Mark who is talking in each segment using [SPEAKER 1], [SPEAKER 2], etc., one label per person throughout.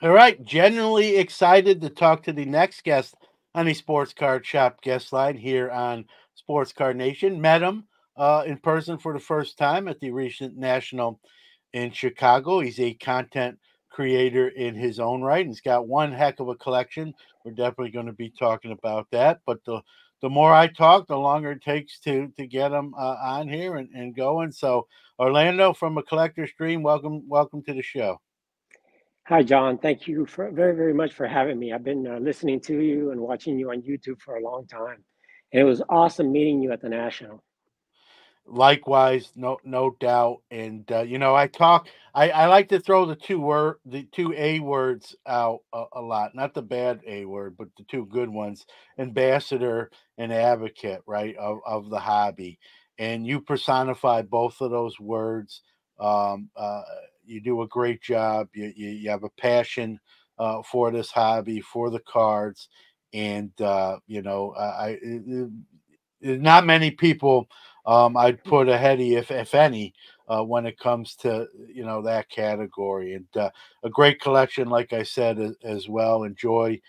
[SPEAKER 1] All right, genuinely excited to talk to the next guest on the Sports Card Shop guest line here on Sports Card Nation. Met him in person for the first time at the recent National in Chicago. He's a content creator in his own right. He's got one heck of a collection. We're definitely going to be talking about that. But the more I talk, the longer it takes to get him on here and going. So Orlando from a Collector's Dream, welcome to the show.
[SPEAKER 2] Hi, John. Thank you for very, very much for having me. I've been listening to you and watching you on YouTube for a long time. And it was awesome meeting you at the National.
[SPEAKER 1] Likewise, no doubt. And I talk. I like to throw the two A words out a lot. Not the bad A word, but the two good ones: ambassador and advocate, right? Of the hobby, and you personify both of those words. Um, uh, you do a great job. You have a passion for this hobby, for the cards, and not many people I'd put ahead of you, if any, when it comes to that category. And a great collection, like I said, as well. Enjoy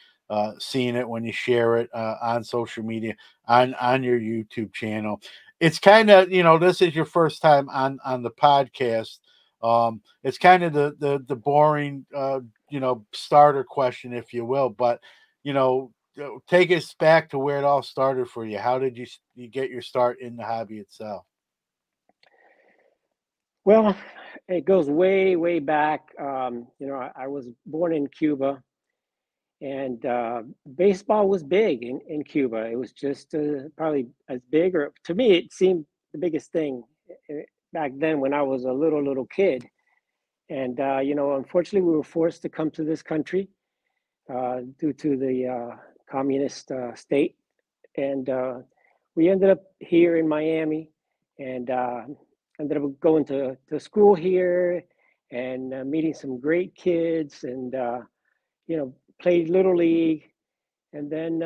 [SPEAKER 1] seeing it when you share it on social media, on your YouTube channel. It's kind of this is your first time on the podcast. It's kind of the boring starter question, if you will, but take us back to where it all started for you. How did you get your start in the hobby itself?
[SPEAKER 2] Well, it goes way, way back. I was born in Cuba, and baseball was big in Cuba. It was just probably as big, or to me, it seemed the biggest thing uh, back then when I was a little kid. And unfortunately, we were forced to come to this country due to the communist state, and we ended up here in Miami, and ended up going to school here, and meeting some great kids, and played little league, and then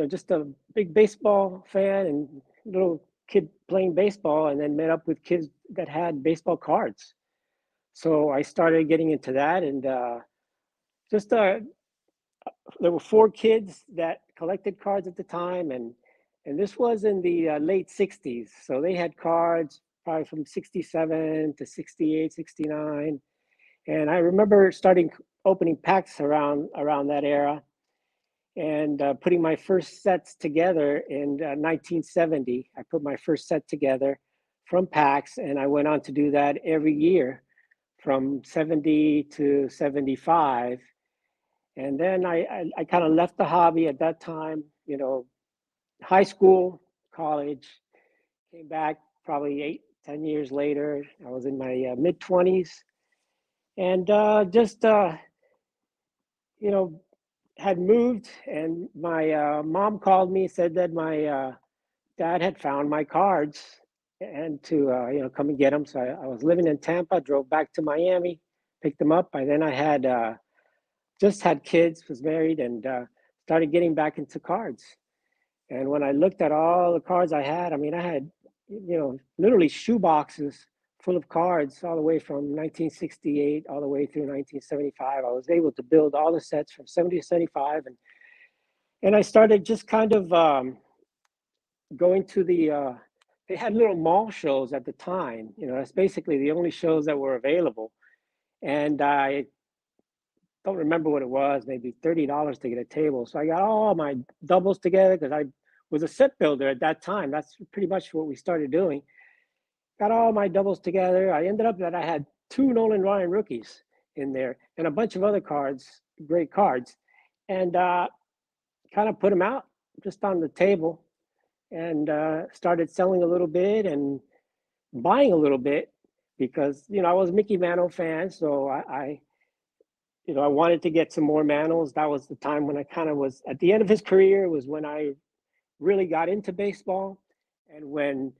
[SPEAKER 2] just a big baseball fan and little kid playing baseball, and then met up with kids that had baseball cards. So I started getting into that, and just there were four kids that collected cards at the time, and this was in the late 60s, so they had cards probably from 67 to 68, 69. And I remember starting opening packs around that era, and putting my first sets together in 1970. I put my first set together from packs, and I went on to do that every year from 70 to 75. And then I kind of left the hobby at that time, high school, college, came back probably 8, 10 years later. I was in my mid 20s, and just, you know, had moved. And my mom called me, said that my dad had found my cards and to, come and get them. So I was living in Tampa, drove back to Miami, picked them up. And then I had just had kids, was married, and started getting back into cards. And when I looked at all the cards I had, I mean, I had, literally shoe boxes full of cards all the way from 1968 all the way through 1975. I was able to build all the sets from 70 to 75. And I started just kind of going to they had little mall shows at the time. That's basically the only shows that were available. And I don't remember what it was, maybe $30 to get a table. So I got all my doubles together because I was a set builder at that time. That's pretty much what we started doing. Got all my doubles together. I ended up that I had two Nolan Ryan rookies in there and a bunch of other cards, great cards, and kind of put them out just on the table, and started selling a little bit and buying a little bit because I was a Mickey Mantle fan, so I wanted to get some more Mantles. That was the time when I kind of was at the end of his career. Was when I really got into baseball, and when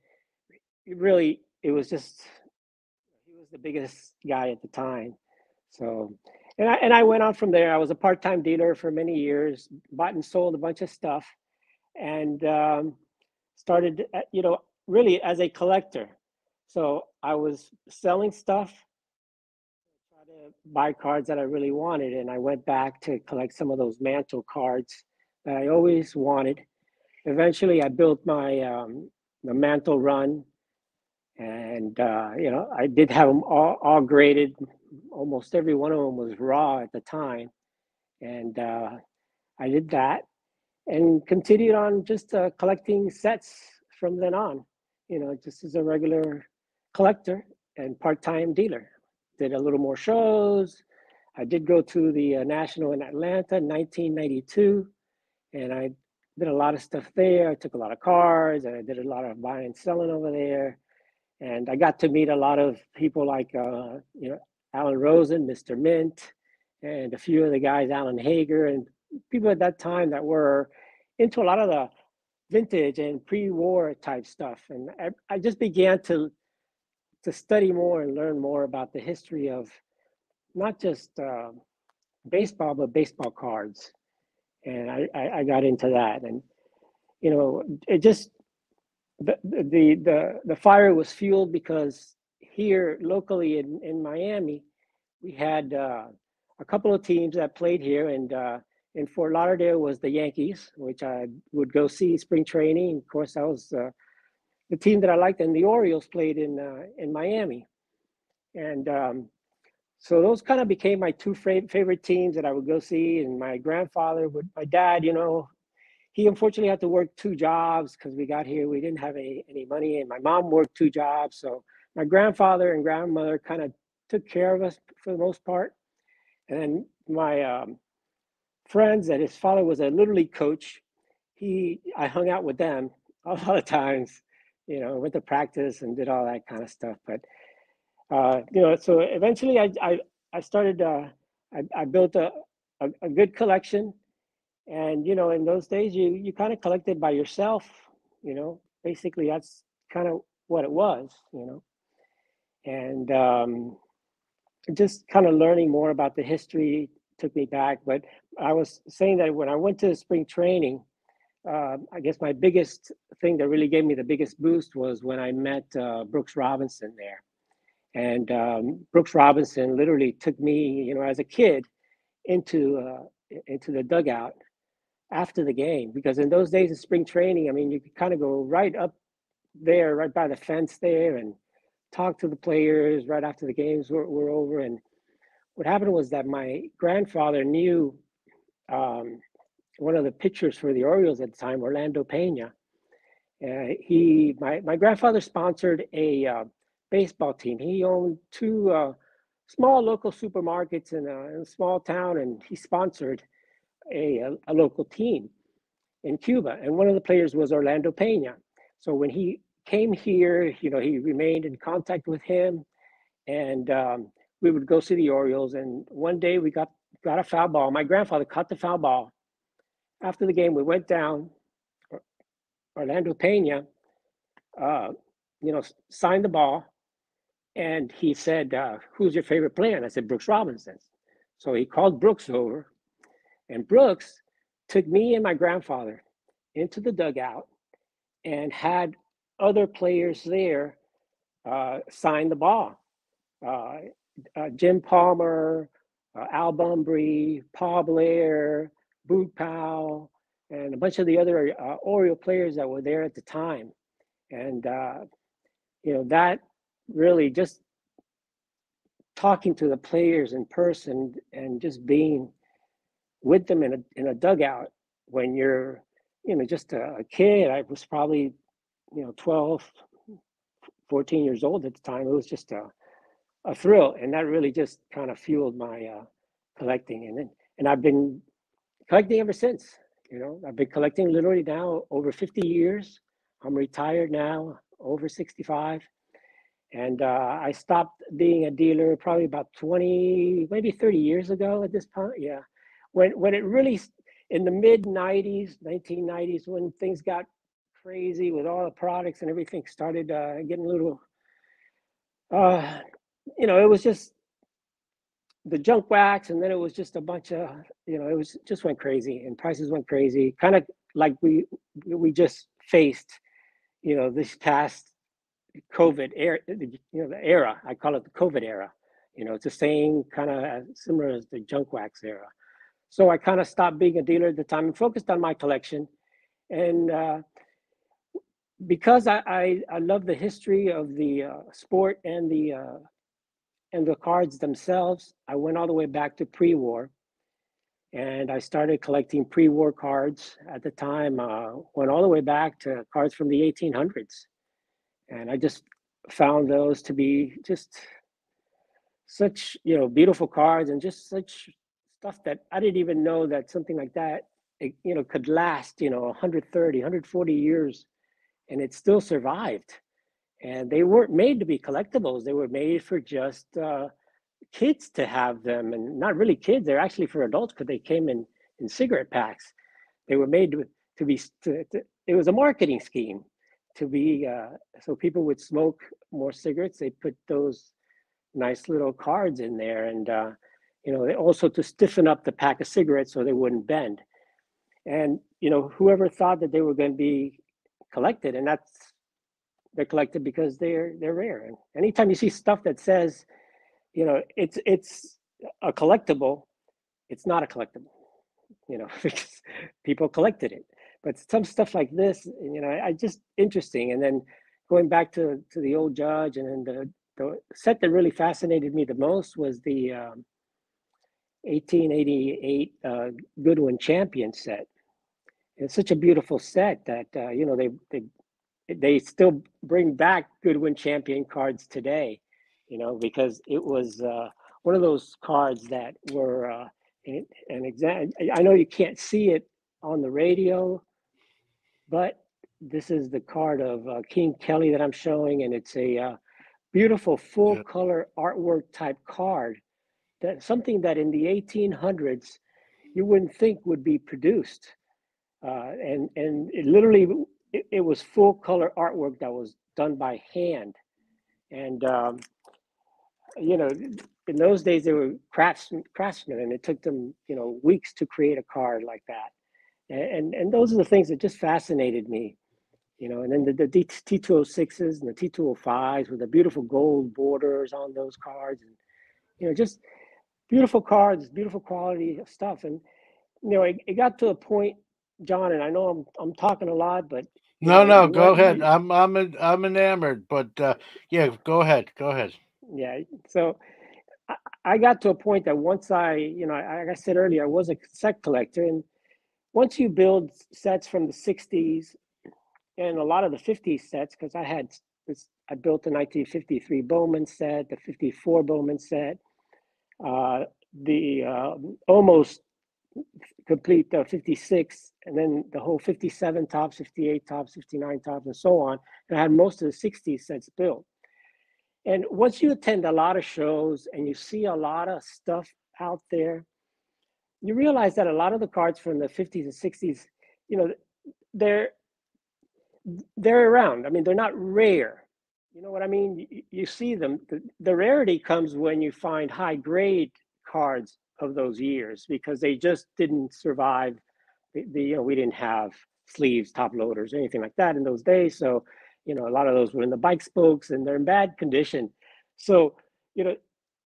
[SPEAKER 2] it was just he was the biggest guy at the time. So, and I went on from there. I was a part-time dealer for many years, bought and sold a bunch of stuff, and started really as a collector. So I was selling stuff, to buy cards that I really wanted, and I went back to collect some of those Mantle cards that I always wanted. Eventually, I built my the Mantle run, and I did have them all graded. Almost every one of them was raw at the time, and I did that and continued on just collecting sets from then on. Just as a regular collector and part-time dealer. Did a little more shows. I did go to the National in Atlanta in 1992, and I did a lot of stuff there. I took a lot of cards, and I did a lot of buying and selling over there. And I got to meet a lot of people like, Alan Rosen, Mr. Mint, and a few of the guys, Alan Hager, and people at that time that were into a lot of the vintage and pre-war type stuff. And I just began to study more and learn more about the history of not just baseball, but baseball cards. And I got into that. And, it just, the fire was fueled because here locally in Miami, we had a couple of teams that played here, and in Fort Lauderdale was the Yankees, which I would go see spring training. Of course, that was the team that I liked, and the Orioles played in Miami, and so those kind of became my two favorite teams that I would go see. And my dad, he unfortunately had to work two jobs because we got here, we didn't have any money, and my mom worked two jobs. So my grandfather and grandmother kind of took care of us for the most part. And then my friends, that his father was a Little League coach, I hung out with them a lot of times, went to practice and did all that kind of stuff. But so eventually I started, I built a good collection. And, in those days, you kind of collected by yourself, basically that's kind of what it was, and just kind of learning more about the history took me back. But I was saying that when I went to spring training, I guess my biggest thing that really gave me the biggest boost was when I met Brooks Robinson there. And Brooks Robinson literally took me, as a kid into the dugout after the game, because in those days of spring training, I mean, you could kind of go right up there, right by the fence there, and talk to the players right after the games were over. And what happened was that my grandfather knew one of the pitchers for the Orioles at the time, Orlando Pena. My grandfather sponsored a baseball team. He owned two small local supermarkets in a small town, and he sponsored a local team in Cuba. And one of the players was Orlando Pena. So when he came here, he remained in contact with him, and we would go see the Orioles. And one day we got a foul ball. My grandfather caught the foul ball. After the game, we went down. Orlando Pena, signed the ball, and he said, "Who's your favorite player?" And I said, "Brooks Robinson." So he called Brooks over, and Brooks took me and my grandfather into the dugout and had other players there sign the ball. Jim Palmer, Al Bumbry, Paul Blair, Boog Powell, and a bunch of the other Oriole players that were there at the time. And, that really just talking to the players in person and just being with them in a dugout when you're, just a kid. I was probably, 12, 14 years old at the time. It was just a thrill. And that really just kind of fueled my collecting. And I've been collecting ever since. I've been collecting literally now over 50 years. I'm retired now, over 65. And I stopped being a dealer probably about 20, maybe 30 years ago at this point. Yeah. When it really, in the mid 90s, 1990s, when things got crazy with all the products and everything started getting a little, it was just the junk wax, and then it was just a bunch of, it was just went crazy, and prices went crazy, kind of like we just faced, this past COVID era, the era, I call it the COVID era. You know, it's the same kind of similar as the junk wax era. So I kind of stopped being a dealer at the time and focused on my collection. And because I love the history of the sport and the cards themselves, I went all the way back to pre-war, and I started collecting pre-war cards. At the time, went all the way back to cards from the 1800s, and I just found those to be just such, you know, beautiful cards and just such stuff that I didn't even know that something like that, you know, could last, you know, 130, 140 years, and it still survived. And they weren't made to be collectibles. They were made for just kids to have them, and not really kids. They're actually for adults because they came in cigarette packs. They were made to be. It was a marketing scheme to be so people would smoke more cigarettes. They put those nice little cards in there, and you know, also to stiffen up the pack of cigarettes so they wouldn't bend. And you know, whoever thought that they were going to be collected, and they're collected because they're rare. And anytime you see stuff that says, you know, it's a collectible, it's not a collectible, you know, because people collected it. But some stuff like this, you know, I just interesting. And then going back to the old Judge, and then the set that really fascinated me the most was the 1888 Goodwin Champion set. It's such a beautiful set that you know, they still bring back Goodwin Champion cards today, you know, because it was one of those cards that were an exam. I know you can't see it on the radio, but this is the card of King Kelly that I'm showing, and it's a beautiful full color artwork type card. That something that in the 1800s you wouldn't think would be produced, and it literally it was full color artwork that was done by hand. And you know, in those days they were craftsmen, and it took them, you know, weeks to create a card like that. And those are the things that just fascinated me, you know. And then the T206s and the T205s with the beautiful gold borders on those cards, and you know, just beautiful cards, beautiful quality of stuff. And you know, it got to a point, John, and I know I'm talking a lot, but you
[SPEAKER 1] No,
[SPEAKER 2] know,
[SPEAKER 1] no,
[SPEAKER 2] you
[SPEAKER 1] go
[SPEAKER 2] want
[SPEAKER 1] ahead.
[SPEAKER 2] you,
[SPEAKER 1] I'm enamored, but yeah, go ahead. Go ahead.
[SPEAKER 2] yeah. So I got to a point that once you know, like I said earlier, I was a set collector, and once you build sets from the 60s and a lot of the 50s sets, because I built the 1953 Bowman set, the 54 Bowman set, the almost complete the 56, and then the whole 57 tops, 58 tops, 59 tops, and so on. And I had most of the 60s sets built. And once you attend a lot of shows and you see a lot of stuff out there, you realize that a lot of the cards from the 50s and 60s, you know, they're they're around. I mean, they're not rare. You know what I mean? You see them. The rarity comes when you find high grade cards of those years, because they just didn't survive. You know, we didn't have sleeves, top loaders, or anything like that in those days. So, you know, a lot of those were in the bike spokes and they're in bad condition. So, you know,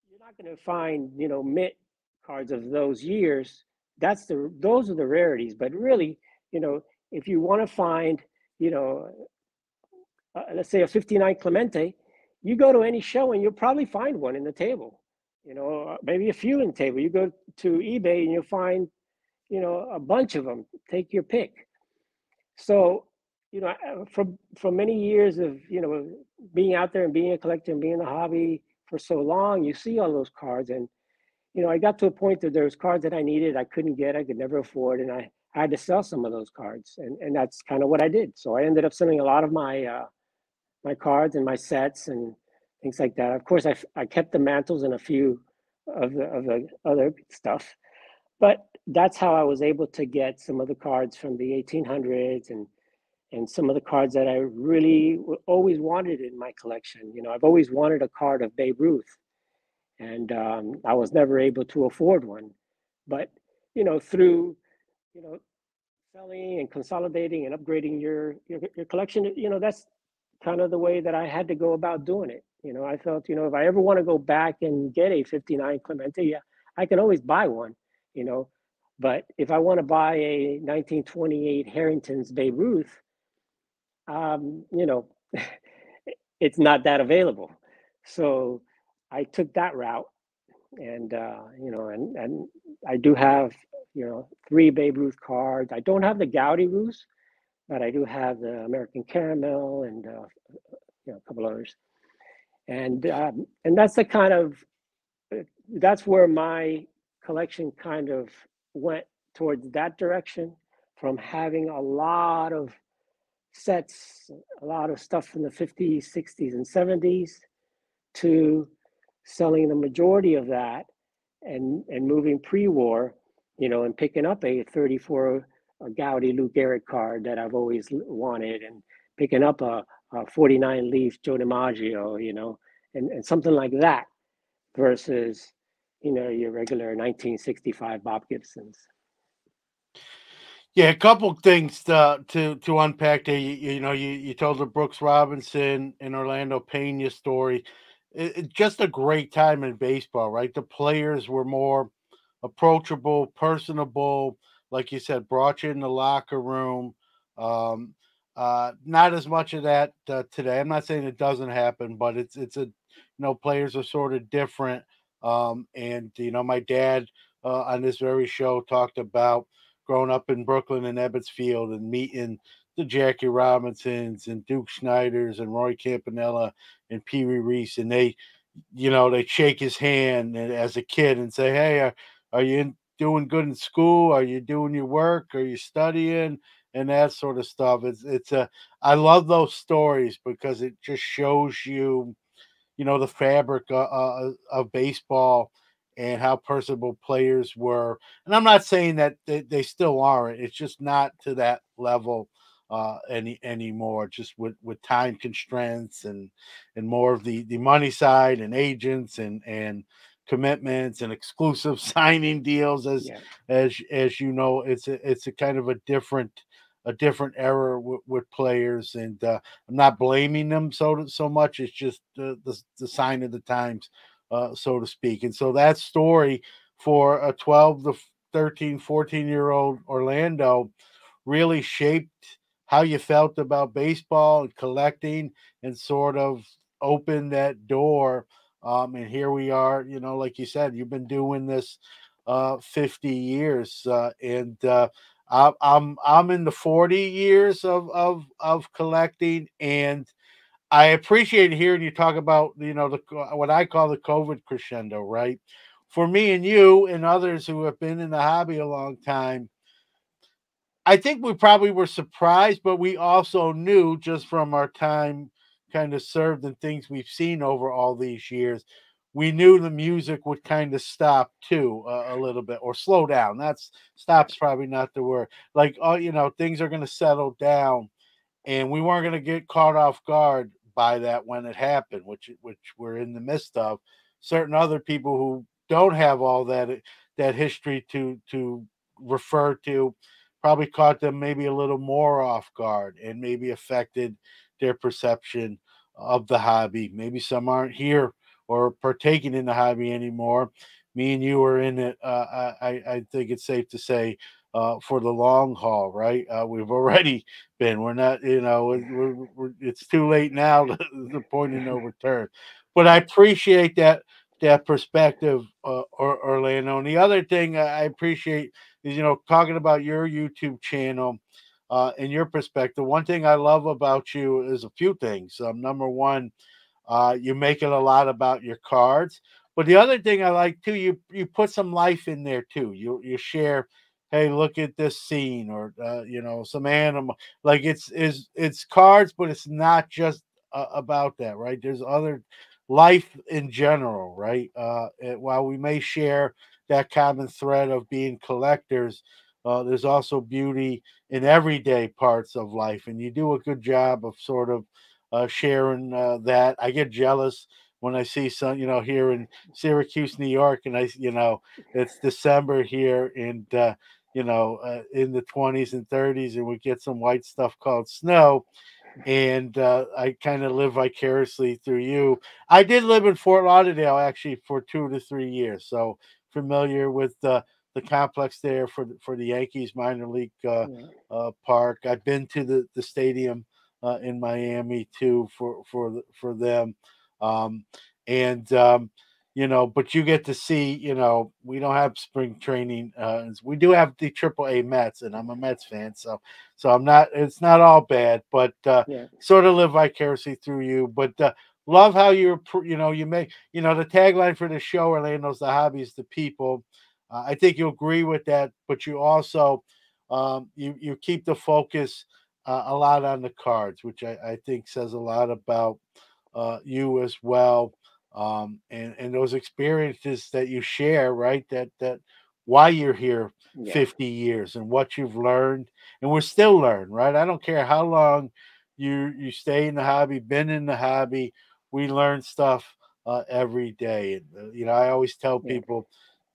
[SPEAKER 2] you're not going to find, you know, mint cards of those years. Those are the rarities. But really, you know, if you want to find, you know, let's say a 59 Clemente, you go to any show and you'll probably find one in the table, you know, maybe a few in the table. You go to eBay and you'll find, you know, a bunch of them. Take your pick. So, you know, from many years of, you know, being out there and being a collector and being in the hobby for so long, you see all those cards. And, you know, I got to a point that there was cards that I needed, I couldn't get, I could never afford, and I had to sell some of those cards. And that's kind of what I did. So I ended up selling a lot of my cards and my sets and things like that. Of course, I kept the mantles and a few of the other stuff, but that's how I was able to get some of the cards from the 1800s, and some of the cards that I really always wanted in my collection. You know, I've always wanted a card of Babe Ruth, and I was never able to afford one. But you know, through, you know, selling and consolidating and upgrading your collection, you know, that's kind of the way that I had to go about doing it. I felt, if I ever want to go back and get a 59 Clemente, yeah, I can always buy one, you know. But if I want to buy a 1928 Harrington's Babe Ruth, um, you know, it's not that available. So I took that route, and and I do have, three Babe Ruth cards. I don't have the Gaudy Ruths, but I do have the American Caramel and a couple others. And that's the kind of that's where my collection kind of went towards that direction, from having a lot of sets, a lot of stuff from the 50s, 60s, and 70s, to selling the majority of that and moving pre-war, and picking up a 34 Gaudy Lou Gehrig card that I've always wanted, and picking up a 49 Leaf Joe DiMaggio, and something like that, versus, your regular 1965 Bob Gibsons.
[SPEAKER 1] Yeah, a couple things to unpack there. You told the Brooks Robinson and Orlando Pena story. Just a great time in baseball, right? The players were more approachable, personable, like you said, brought you in the locker room. Um, not as much of that today. I'm not saying it doesn't happen, but it's a players are sort of different. And my dad on this very show talked about growing up in Brooklyn and Ebbets Field and meeting the Jackie Robinsons and Duke Schneiders and Roy Campanella and Pee Wee Reese, and they'd shake his hand as a kid and say, "Hey, are you doing good in school? Are you doing your work? Are you studying?" And that sort of stuff. I love those stories because it just shows you, the fabric of baseball and how personable players were. And I'm not saying that they still aren't. It's just not to that level anymore. Just with time constraints and more of the money side and agents and commitments and exclusive signing deals
[SPEAKER 2] Yeah.
[SPEAKER 1] as it's a kind of a different era with players, and I'm not blaming them so much. It's just the sign of the times, so to speak. And so that story for a 12 to 13, 14-year-old Orlando really shaped how you felt about baseball and collecting, and sort of opened that door. And here we are, like you said, you've been doing this 50 years, and I'm in the 40 years of collecting, and I appreciate hearing you talk about what I call the COVID crescendo, right? For me and you and others who have been in the hobby a long time, I think we probably were surprised, but we also knew just from our time kind of served and things we've seen over all these years, we knew the music would kind of stop too, a little bit, or slow down. That's
[SPEAKER 2] Yeah.
[SPEAKER 1] stop's probably not the word. Like, oh, things are going to settle down, and we weren't going to get caught off guard by that when it happened, which we're in the midst of. Certain other people who don't have all that history to refer to probably caught them maybe a little more off guard, and maybe affected their perception of the hobby. Maybe some aren't here or partaking in the hobby anymore. Me and you are in it. I think it's safe to say, for the long haul, right? We've already been. We're not, it's too late now. The point of no return. But I appreciate that perspective, Orlando. And the other thing I appreciate is, talking about your YouTube channel and your perspective. One thing I love about you is a few things. Number one, you make it a lot about your cards. But the other thing I like too, you put some life in there too. You share, hey, look at this scene, or some animal. Like it's cards, but it's not just about that, right? There's other life in general, right? While we may share that common thread of being collectors, there's also beauty in everyday parts of life, and you do a good job of sort of sharing that. I get jealous when I see some, here in Syracuse, New York, and it's December here, and in the 20s and 30s, and we get some white stuff called snow, and I kind of live vicariously through you. I did live in Fort Lauderdale actually for 2 to 3 years, so familiar with the complex there for the Yankees minor league
[SPEAKER 2] Yeah,
[SPEAKER 1] park. I've been to the stadium in Miami too for them, um, and but you get to see, we don't have spring training. We do have the Triple A Mets, and I'm a Mets fan, so I'm not. It's not all bad, but
[SPEAKER 2] yeah,
[SPEAKER 1] sort of live vicariously through you. But love how you make the tagline for the show. Orlando's the hobbies, the people. I think you agree with that, but you also you keep the focus a lot on the cards, which I think says a lot about you as well, and those experiences that you share, right? That why you're here
[SPEAKER 2] yeah,
[SPEAKER 1] 50 years and what you've learned, and we're still learn, right? I don't care how long you stay in the hobby, been in the hobby, we learn stuff every day. And I always tell
[SPEAKER 2] yeah,
[SPEAKER 1] people,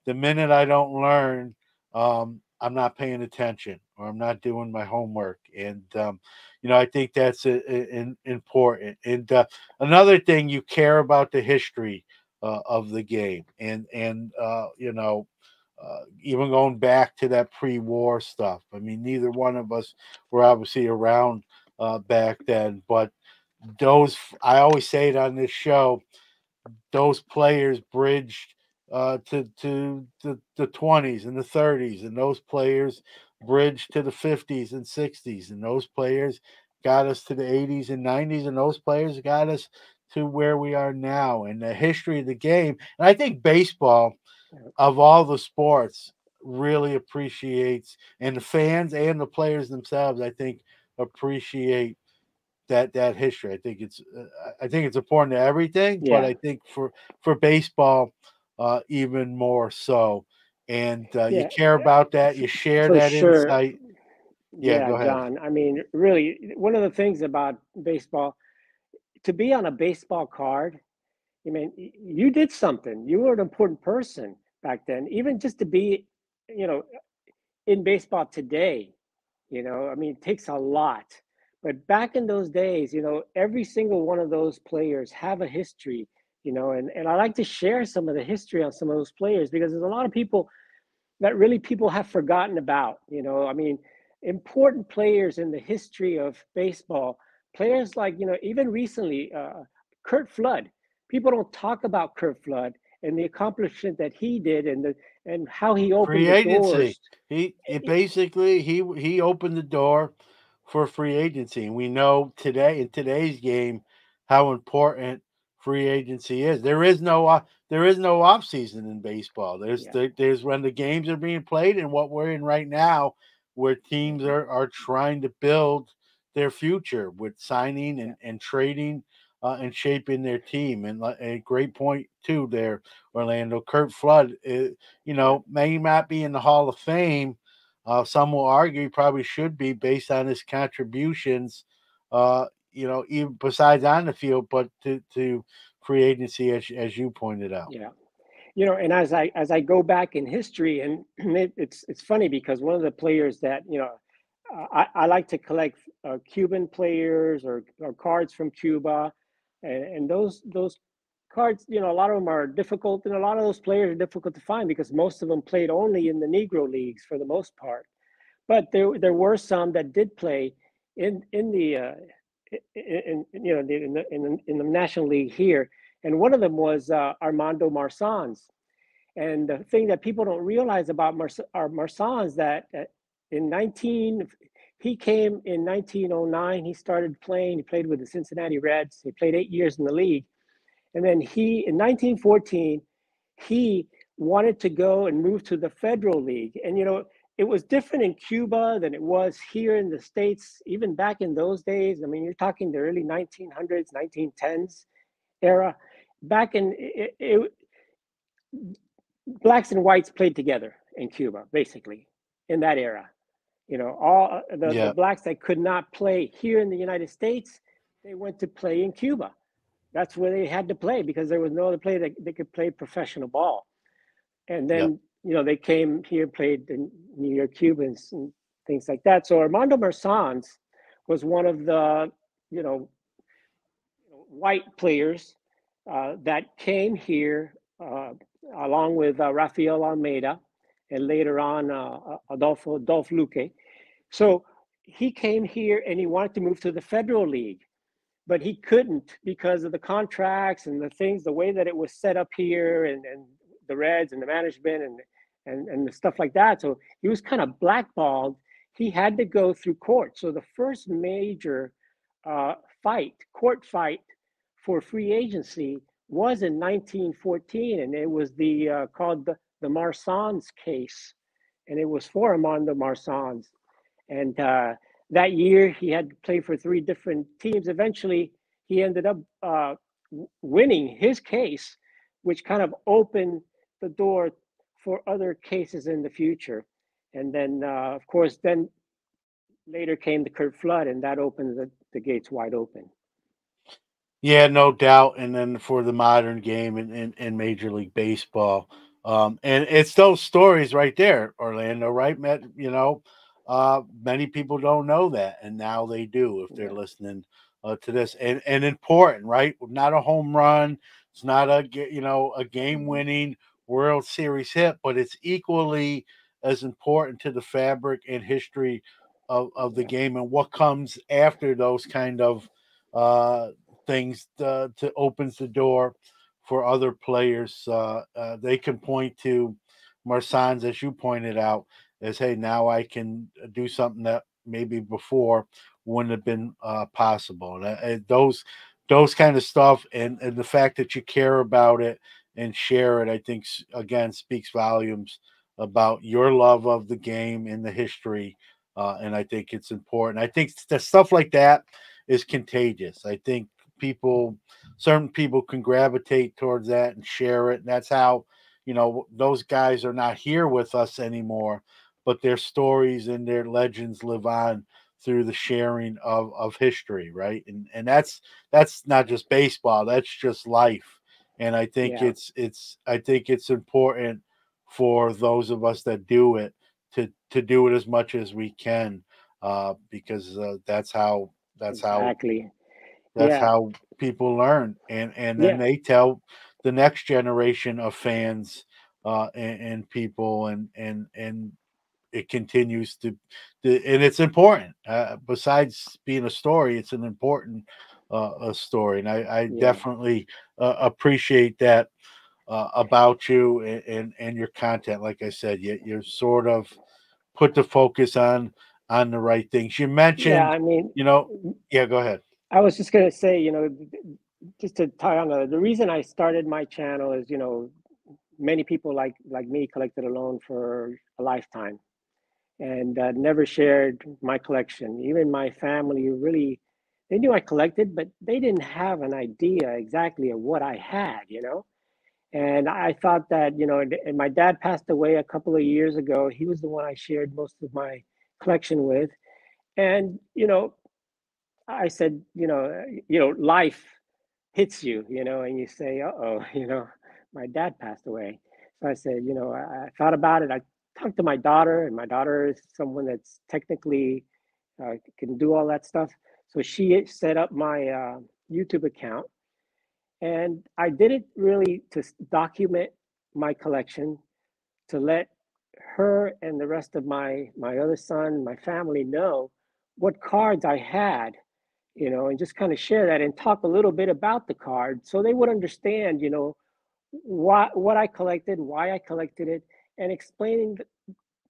[SPEAKER 1] the minute I don't learn, I'm not paying attention or I'm not doing my homework, and I think that's important. And another thing, you care about the history of the game, and even going back to that pre-war stuff. I mean, neither one of us were obviously around back then, but I always say it on this show, those players bridged to the 20s and the 30s, and those players bridged to the 50s and 60s, and those players got us to the 80s and 90s, and those players got us to where we are now. And the history of the game, and I think baseball,
[SPEAKER 2] yeah,
[SPEAKER 1] of all the sports, really appreciates, and the fans and the players themselves, I think, appreciate that history. I think it's important to everything, but
[SPEAKER 2] yeah.
[SPEAKER 1] I think for baseball, even more so. And you
[SPEAKER 2] Yeah,
[SPEAKER 1] care about that. You share
[SPEAKER 2] for
[SPEAKER 1] that
[SPEAKER 2] sure.
[SPEAKER 1] insight. Yeah,
[SPEAKER 2] Yeah,
[SPEAKER 1] go ahead.
[SPEAKER 2] John. I mean, really, one of the things about baseball, to be on a baseball card, I mean, you did something. You were an important person back then. Even just to be, you know, in baseball today, I mean, it takes a lot. But back in those days, every single one of those players have a history, and I like to share some of the history on some of those players because there's a lot of people that really people have forgotten about. I mean, important players in the history of baseball, players like, even recently, Kurt Flood. People don't talk about Kurt Flood and the accomplishment that he did and how he opened
[SPEAKER 1] Free
[SPEAKER 2] the
[SPEAKER 1] agency.
[SPEAKER 2] doors.
[SPEAKER 1] He opened the door for free agency, and we know today, in today's game, how important free agency is. There is no off season in baseball.
[SPEAKER 2] Yeah,
[SPEAKER 1] There's when the games are being played, and what we're in right now, where
[SPEAKER 2] yeah,
[SPEAKER 1] teams are trying to build their future with signing
[SPEAKER 2] yeah,
[SPEAKER 1] and trading and shaping their team. And a great point too there, Orlando. Kurt Flood,
[SPEAKER 2] yeah,
[SPEAKER 1] may not be in the Hall of Fame. Some will argue he probably should be based on his contributions, even besides on the field, but to free agency, as you pointed out.
[SPEAKER 2] yeah. And as I go back in history, and it's funny because one of the players that I like to collect Cuban players or cards from Cuba, and those cards, a lot of them are difficult, and a lot of those players are difficult to find because most of them played only in the Negro leagues for the most part. But there were some that did play in the in the National League here, and one of them was Armando Marsans. And the thing that people don't realize about Marsans that in 19 he came in 1909. He started playing. He played with the Cincinnati Reds. He played 8 years in the league, and then he in 1914 he wanted to go and move to the Federal League. And it was different in Cuba than it was here in the States, even back in those days. I mean, you're talking the early 1900s, 1910s era. Back in blacks and whites played together in Cuba, basically, in that era. All the
[SPEAKER 1] Yeah,
[SPEAKER 2] blacks that could not play here in the United States, they went to play in Cuba. That's where they had to play because there was no other play that they could play professional ball. And
[SPEAKER 1] yep,
[SPEAKER 2] then, they came here, played in New York Cubans and things like that. So Armando Marsans was one of you know, white players that came here along with Rafael Almeida and later on Adolfo Luque. So he came here and he wanted to move to the Federal League, but he couldn't because of the contracts and the things, the way that it was set up here, and the Reds and the management and the stuff like that. So he was kind of blackballed. He had to go through court. So the first major court fight for free agency was in 1914, and it was called the Marsans case, and it was for Armando Marsans. And that year he had to play for 3 different teams. Eventually, he ended up winning his case, which kind of opened the door for other cases in the future. And then, of course, then later came the Curt Flood, and that opened the gates wide open.
[SPEAKER 1] Yeah, no doubt. And then for the modern game in Major League Baseball, and it's those stories right there, Orlando. Right, Matt? Many people don't know that, and now they do if they're
[SPEAKER 2] Yeah.
[SPEAKER 1] listening to this. And important, right? Not a home run. It's not a game winning World Series hit, but it's equally as important to the fabric and history of the
[SPEAKER 2] Yeah.
[SPEAKER 1] game and what comes after those kind of uh, things to opens the door for other players. They can point to Marsans, as you pointed out, as hey, now I can do something that maybe before wouldn't have been possible. And those kind of stuff, and the fact that you care about it and share it, I think again speaks volumes about your love of the game and the history. And I think it's important. I think the stuff like that is contagious. I think certain people can gravitate towards that and share it. And that's how, those guys are not here with us anymore, but their stories and their legends live on through the sharing of history, right? And that's not just baseball, that's just life. And I think
[SPEAKER 2] Yeah.
[SPEAKER 1] it's important for those of us that do it to do it as much as we can, because that's how
[SPEAKER 2] Exactly.
[SPEAKER 1] that's
[SPEAKER 2] Yeah.
[SPEAKER 1] how people learn, and then
[SPEAKER 2] Yeah.
[SPEAKER 1] they tell the next generation of fans, and people, and it continues and it's important. Besides being a story, it's an important a story, and I
[SPEAKER 2] Yeah.
[SPEAKER 1] definitely appreciate that about you and your content. Like I said, you're sort of put the focus on the right things. You
[SPEAKER 2] Yeah.
[SPEAKER 1] mentioned,
[SPEAKER 2] I mean,
[SPEAKER 1] you know, yeah, go ahead.
[SPEAKER 2] I was just gonna say, just to tie on the reason I started my channel is, many people like me collected alone for a lifetime and never shared my collection. Even my family really, they knew I collected, but they didn't have an idea exactly of what I had. And I thought that, and my dad passed away a couple of years ago. He was the one I shared most of my collection with. And, I said, life hits you, and you say, uh-oh, my dad passed away. So I said, I thought about it. I talked to my daughter, and my daughter is someone that's technically can do all that stuff. So she set up my YouTube account, and I did it really to document my collection, to let her and the rest of my other son, my family know what cards I had, and just kind of share that and talk a little bit about the card so they would understand, what I collected, why I collected it, and explaining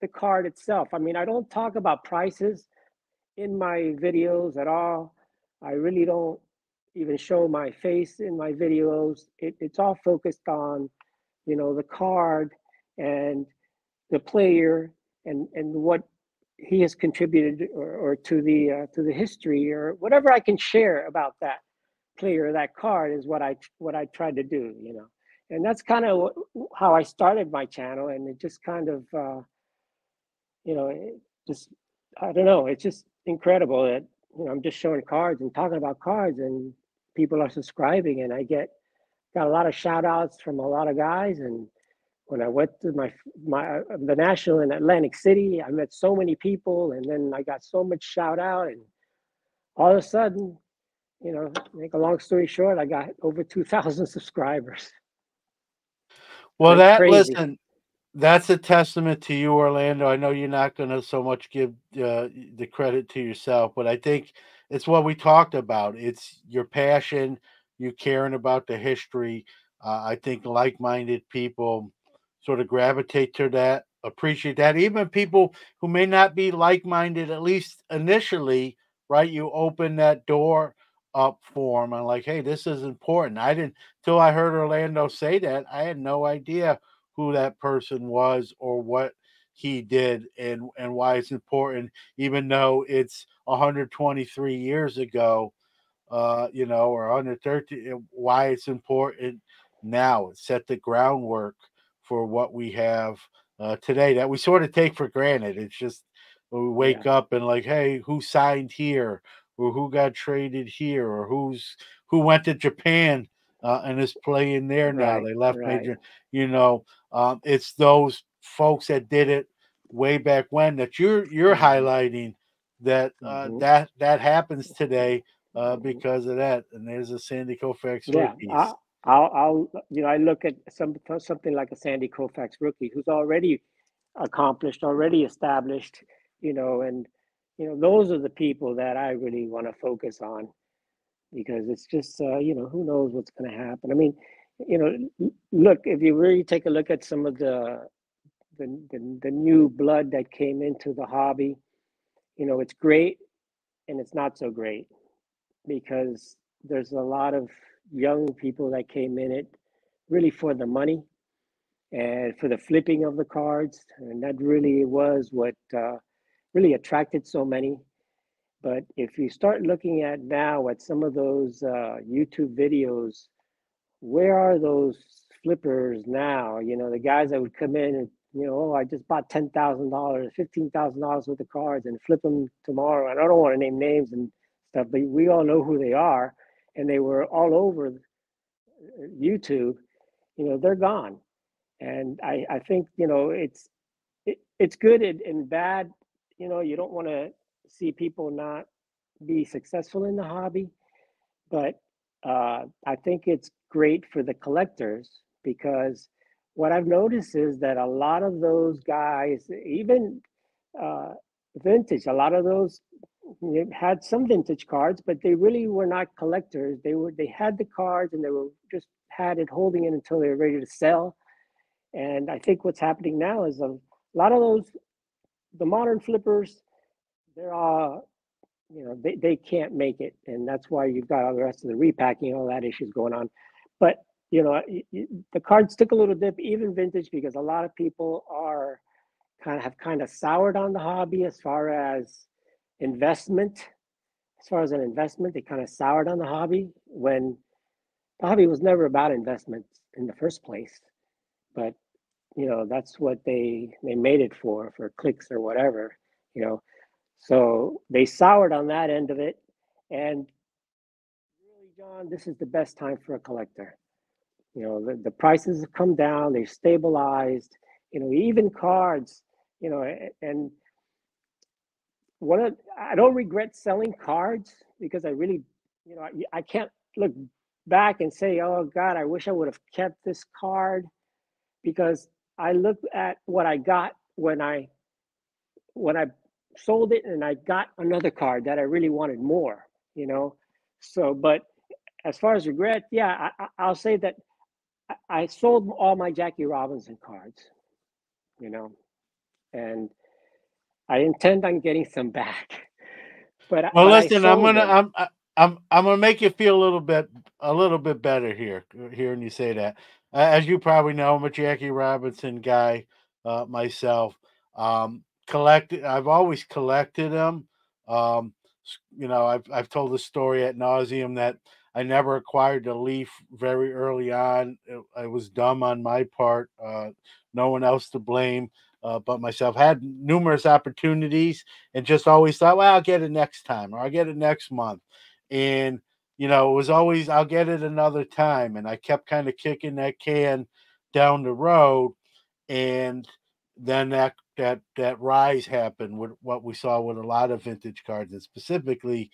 [SPEAKER 2] the card itself. I mean, I don't talk about prices in my videos at all. I really don't even show my face in my videos. It's all focused on, the card and the player and what he has contributed or to the history or whatever I can share about that player or that card is what I tried to do. And that's kind of how I started my channel, and it just kind of it just I don't know, it's just incredible that I'm just showing cards and talking about cards, and people are subscribing, and I got a lot of shout outs from a lot of guys. And when I went to the national in Atlantic City, I met so many people, and then I got so much shout out, and all of a sudden, make a long story short, I got over 2,000 subscribers.
[SPEAKER 1] Well, that
[SPEAKER 2] Crazy.
[SPEAKER 1] listen, that's a testament to you, Orlando. I know you're not going to so much give the credit to yourself, but I think it's what we talked about. It's your passion, you caring about the history. I think like-minded people sort of gravitate to that, appreciate that. Even people who may not be like-minded, at least initially, right? You open that door up for them and like, hey, this is important. I didn't till I heard Orlando say that. I had no idea who that person was or what he did and why it's important, even though it's 123 years ago, or 130. Why it's important now. It set the groundwork for what we have today that we sort of take for granted. It's just we
[SPEAKER 2] Yeah.
[SPEAKER 1] wake up and like, hey, who signed here, or who got traded here, or who went to Japan and is playing there now.
[SPEAKER 2] Right.
[SPEAKER 1] They left
[SPEAKER 2] Right.
[SPEAKER 1] major, it's those folks that did it way back when that you're
[SPEAKER 2] Hmm.
[SPEAKER 1] highlighting that
[SPEAKER 2] Hmm.
[SPEAKER 1] that happens today
[SPEAKER 2] Hmm.
[SPEAKER 1] because of that. And there's a Sandy Koufax
[SPEAKER 2] Yeah.
[SPEAKER 1] rookies.
[SPEAKER 2] I look at something like a Sandy Koufax rookie who's already accomplished, already established, and those are the people that I really want to focus on because it's just who knows what's going to happen. I mean, look, if you really take a look at some of the new blood that came into the hobby, it's great and it's not so great because there's a lot of young people that came in it really for the money and for the flipping of the cards, and that really was what really attracted so many. But if you start looking at now at some of those YouTube videos, where are those flippers now? The guys that would come in and, oh, I just bought $10,000, $15,000 worth of cards and flip them tomorrow. And I don't want to name names and stuff, but we all know who they are. And they were all over YouTube. They're gone. And I think, it's good and bad. You don't want to see people not be successful in the hobby, but I think it's great for the collectors because what I've noticed is that a lot of those guys, even uh, vintage, a lot of those had some vintage cards, but they really were not collectors. They had the cards and they were just had it holding it until they were ready to sell. And I think what's happening now is a lot of those the modern flippers, they're they can't make it, and that's why you've got all the rest of the repacking, all that issues going on. But the cards took a little dip, even vintage, because a lot of people are kind of soured on the hobby as far as investment. As far as an investment, they kind of soured on the hobby when the hobby was never about investment in the first place. But that's what they made it for clicks or whatever. You know, so they soured on that end of it, and really, John, this is the best time for a collector. The prices have come down, they've stabilized, even cards, and I don't regret selling cards because I really, I can't look back and say, oh God, I wish I would have kept this card because I look at what I got when I sold it and I got another card that I really wanted more, you know. So, but as far as regret, yeah, I'll say that I sold all my Jackie Robinson cards, you know, and I intend on getting some back,
[SPEAKER 1] Well,
[SPEAKER 2] but I
[SPEAKER 1] listen,
[SPEAKER 2] sold them.
[SPEAKER 1] I'm gonna make you feel a little bit better here hearing you say that. As you probably know, I'm a Jackie Robinson guy myself. Collected. I've always collected them. I've told the story at nauseum that I never acquired the Leaf very early on. I was dumb on my part. No one else to blame but myself. Had numerous opportunities and just always thought, well, I'll get it next time or I'll get it next month. And, it was always, I'll get it another time. And I kept kind of kicking that can down the road. And then that rise happened with what we saw with a lot of vintage cards, and specifically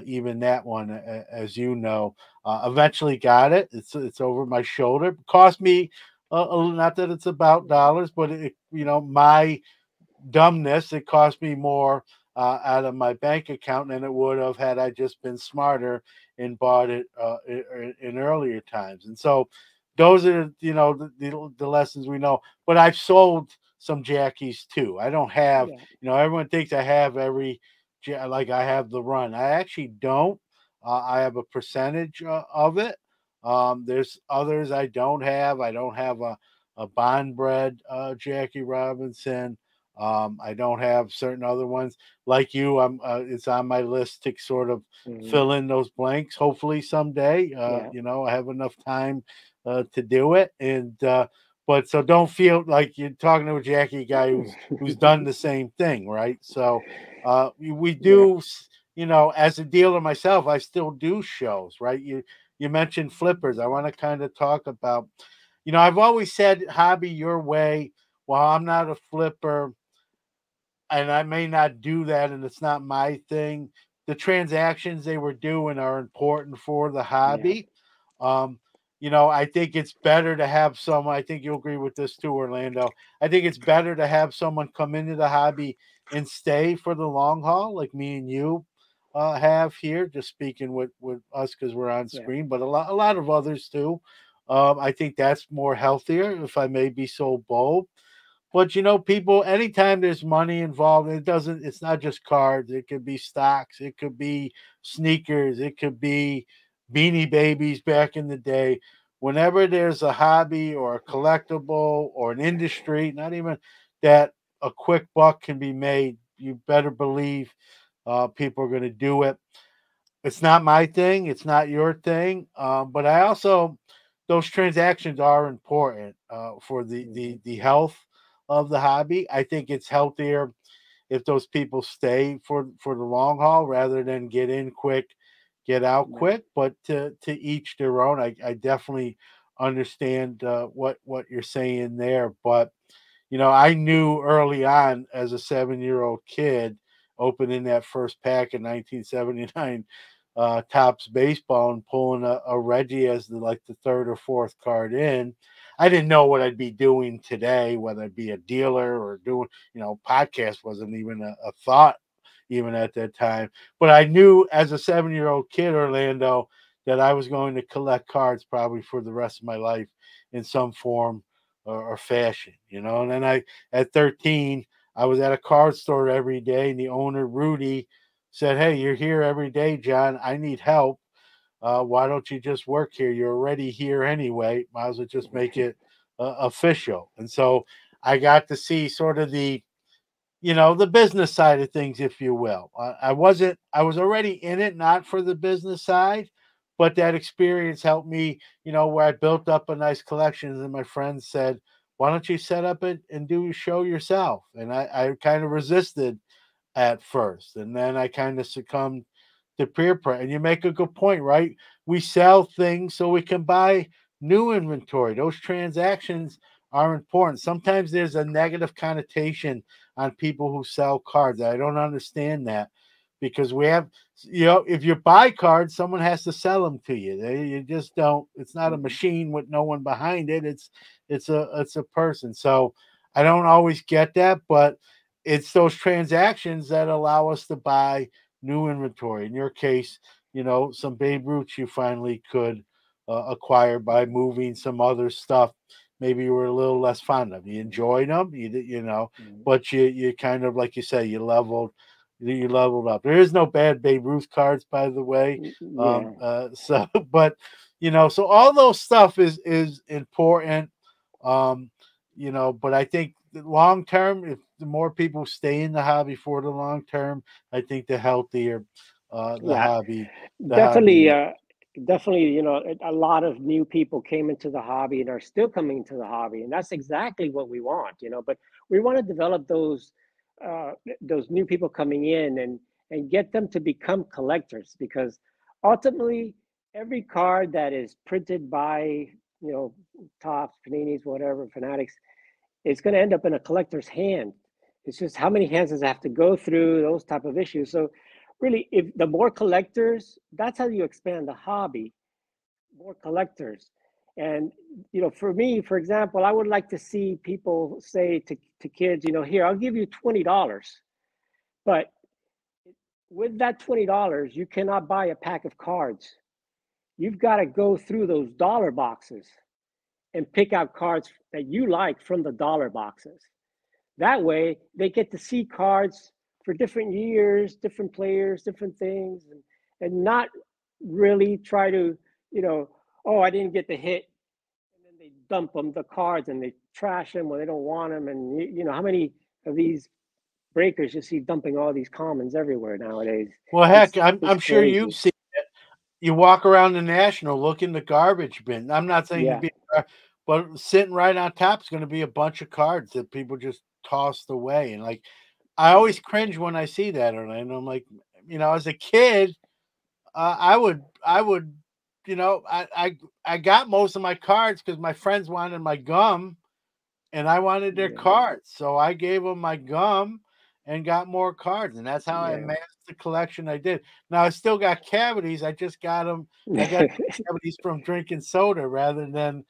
[SPEAKER 1] even that one, as you know, eventually got it. It's over my shoulder. It cost me not that it's about dollars, but my dumbness. It cost me more out of my bank account than it would have had I just been smarter and bought it in earlier times. And so those are the lessons we know. But I've sold some Jackies too. I don't have,
[SPEAKER 2] Yeah.
[SPEAKER 1] everyone thinks I have like I have the run. I actually don't. I have a percentage of it. There's others I don't have. I don't have a bond bred Jackie Robinson. I don't have certain other ones like you. It's on my list to sort of
[SPEAKER 2] Hmm.
[SPEAKER 1] fill in those blanks. Hopefully someday,
[SPEAKER 2] Yeah.
[SPEAKER 1] I have enough time to do it. And but so don't feel like you're talking to a Jackie guy who's done the same thing, right? So we
[SPEAKER 2] Yeah.
[SPEAKER 1] do. As a dealer myself, I still do shows, right? You mentioned flippers. I want to kind of talk about. I've always said hobby your way. While I'm not a flipper, and I may not do that, and it's not my thing. The transactions they were doing are important for the
[SPEAKER 2] Yeah.
[SPEAKER 1] hobby. Um, I think it's better to have someone. I think you'll agree with this too, Orlando. I think it's better to have someone come into the hobby and stay for the long haul, like me and you have here. Just speaking with us because we're on
[SPEAKER 2] Yeah.
[SPEAKER 1] screen, but a lot of others too. I think that's more healthier, if I may be so bold. But people, anytime there's money involved, it's not just cards. It could be stocks, it could be sneakers, it could be beanie babies back in the day. Whenever there's a hobby or a collectible or an industry, not even that a quick buck can be made, you better believe people are going to do it. It's not my thing. It's not your thing. But I also, those transactions are important for the,
[SPEAKER 2] Hmm.
[SPEAKER 1] the the health of the hobby. I think it's healthier if those people stay for the long haul rather than get in quick, get out
[SPEAKER 2] Right.
[SPEAKER 1] quick. But to each their own. I definitely understand what you're saying there. But I knew early on as a 7-year-old kid opening that first pack in 1979 Topps baseball and pulling a Reggie as the third or fourth card in. I didn't know what I'd be doing today, whether I'd be a dealer or doing, podcast wasn't even a thought even at that time. But I knew as a 7-year-old kid, Orlando, that I was going to collect cards probably for the rest of my life in some form or fashion, And then at 13, I was at a card store every day, and the owner, Rudy, said, "Hey, you're here every day, John. I need help. Why don't you just work here? You're already here anyway. Might as well just make it official." And so I got to see sort of the business side of things, if you will. I was already in it, not for the business side, but that experience helped me, where I built up a nice collection. And my friends said, "Why don't you set up it and do a show yourself?" And I kind of resisted at first. And then I kind of succumbed to peer pressure. And you make a good point, right? We sell things so we can buy new inventory. Those transactions are important. Sometimes there's a negative connotation on people who sell cards. I don't understand that because we have, if you buy cards, someone has to sell them to you. You just don't. It's not a
[SPEAKER 2] Hmm.
[SPEAKER 1] machine with no one behind it. It's a person. So I don't always get that, but it's those transactions that allow us to buy new inventory. In your case, some Babe Ruths you finally could acquire by moving some other stuff. Maybe you were a little less fond of. You enjoyed them,
[SPEAKER 2] Hmm.
[SPEAKER 1] but you kind of like you say you leveled up. There is no bad Babe Ruth cards, by the way.
[SPEAKER 2] Yeah.
[SPEAKER 1] So, but so all those stuff is important. Um, but I think long term, if the more people stay in the hobby for the long term, I think the healthier the
[SPEAKER 2] Yeah.
[SPEAKER 1] hobby the hobby
[SPEAKER 2] Definitely.
[SPEAKER 1] is.
[SPEAKER 2] Definitely. A lot of new people came into the hobby and are still coming into the hobby, and that's exactly what we want. But we want to develop those new people coming in and get them to become collectors because ultimately every card that is printed by you know Topps, Paninis, whatever, Fanatics, it's going to end up in a collector's hand. It's just how many hands does it have to go through, those type of issues. So really, if the more collectors, that's how you expand the hobby, more collectors. And, for me, for example, I would like to see people say to kids, here, I'll give you $20. But with that $20, you cannot buy a pack of cards. You've got to go through those dollar boxes and pick out cards that you like from the dollar boxes. That way, they get to see cards for different years, different players, different things, and not really try to, oh, I didn't get the hit. And then they dump them, the cards, and they trash them or they don't want them. And, how many of these breakers you see dumping all these commons everywhere nowadays?
[SPEAKER 1] Well, heck, I'm
[SPEAKER 2] It's
[SPEAKER 1] sure you've
[SPEAKER 2] crazy.
[SPEAKER 1] seen it. You walk around the National, look in the garbage bin. I'm not saying to
[SPEAKER 2] Yeah.
[SPEAKER 1] be, but sitting right on top is going to be a bunch of cards that people just tossed away. And like, I always cringe when I see that, and I'm like, as a kid, I would, I got most of my cards because my friends wanted my gum, and I wanted their
[SPEAKER 2] Yeah.
[SPEAKER 1] cards, so I gave them my gum and got more cards, and that's how I
[SPEAKER 2] Yeah.
[SPEAKER 1] amassed the collection I did. Now I still got cavities. I just got them. I got cavities from drinking soda rather than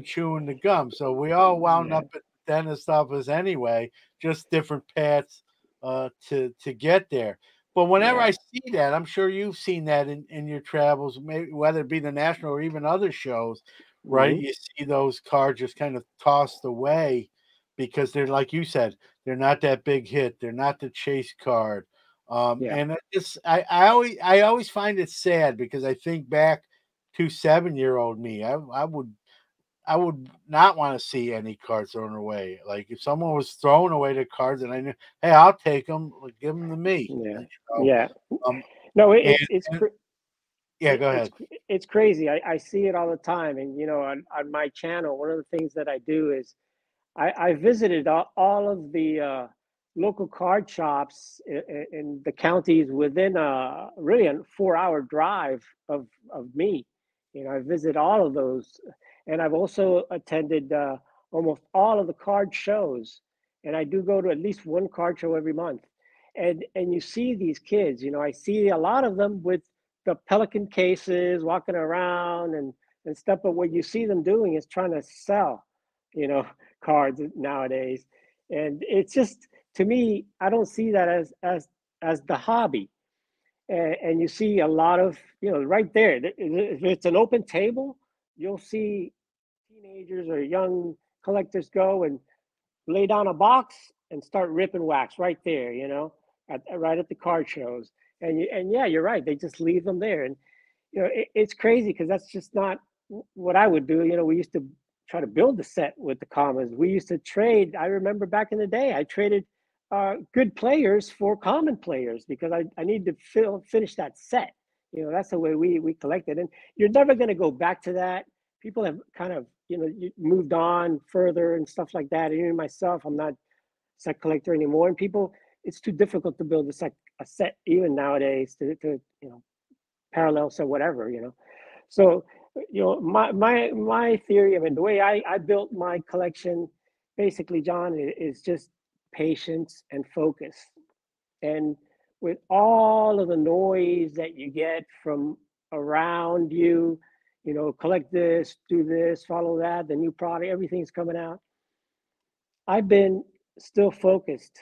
[SPEAKER 1] chewing the gum. So we all wound
[SPEAKER 2] Yeah.
[SPEAKER 1] up at the dentist office anyway, just different paths to get there. But whenever
[SPEAKER 2] Yeah.
[SPEAKER 1] I see that, I'm sure you've seen that in your travels, maybe whether it be the national or even other shows, right?
[SPEAKER 2] Hmm.
[SPEAKER 1] You see those cards just kind of tossed away because they're like you said, they're not that big hit. They're not the chase card.
[SPEAKER 2] Yeah.
[SPEAKER 1] And it's I always find it sad because I think back to 7-year-old me. I would not want to see any cards thrown away. Like if someone was throwing away the cards and I knew, hey, I'll take them, like, give them to me.
[SPEAKER 2] Yeah.
[SPEAKER 1] You know?
[SPEAKER 2] Yeah.
[SPEAKER 1] Um,
[SPEAKER 2] No,
[SPEAKER 1] and, and yeah, go
[SPEAKER 2] it's
[SPEAKER 1] ahead.
[SPEAKER 2] it's crazy. I see it all the time, and on my channel, one of the things that I do is I visited all of the local card shops in the counties within really a 4-hour drive of me. I visit all of those, and I've also attended almost all of the card shows, and I do go to at least one card show every month. And you see these kids, I see a lot of them with the Pelican cases walking around and stuff, but what you see them doing is trying to sell, you know, cards nowadays. And it's just, to me, I don't see that as the hobby. And you see a lot of, right there, if it's an open table, you'll see teenagers or young collectors go and lay down a box and start ripping wax right there, right at the card shows. And yeah, you're right, they just leave them there. And it's crazy because that's just not what I would do. We used to try to build the set with the commons. We used to trade. I remember back in the day, I traded good players for common players because I need to finish that set. That's the way we collected. And you're never going to go back to that. People have kind of, moved on further and stuff like that. And even myself, I'm not a set collector anymore. And people, it's too difficult to build a set even nowadays to parallels or whatever. So, my theory, I mean, the way I built my collection, basically, John, is just patience and focus. And with all of the noise that you get from around you, collect this, do this, follow that, the new product, everything's coming out. I've been still focused,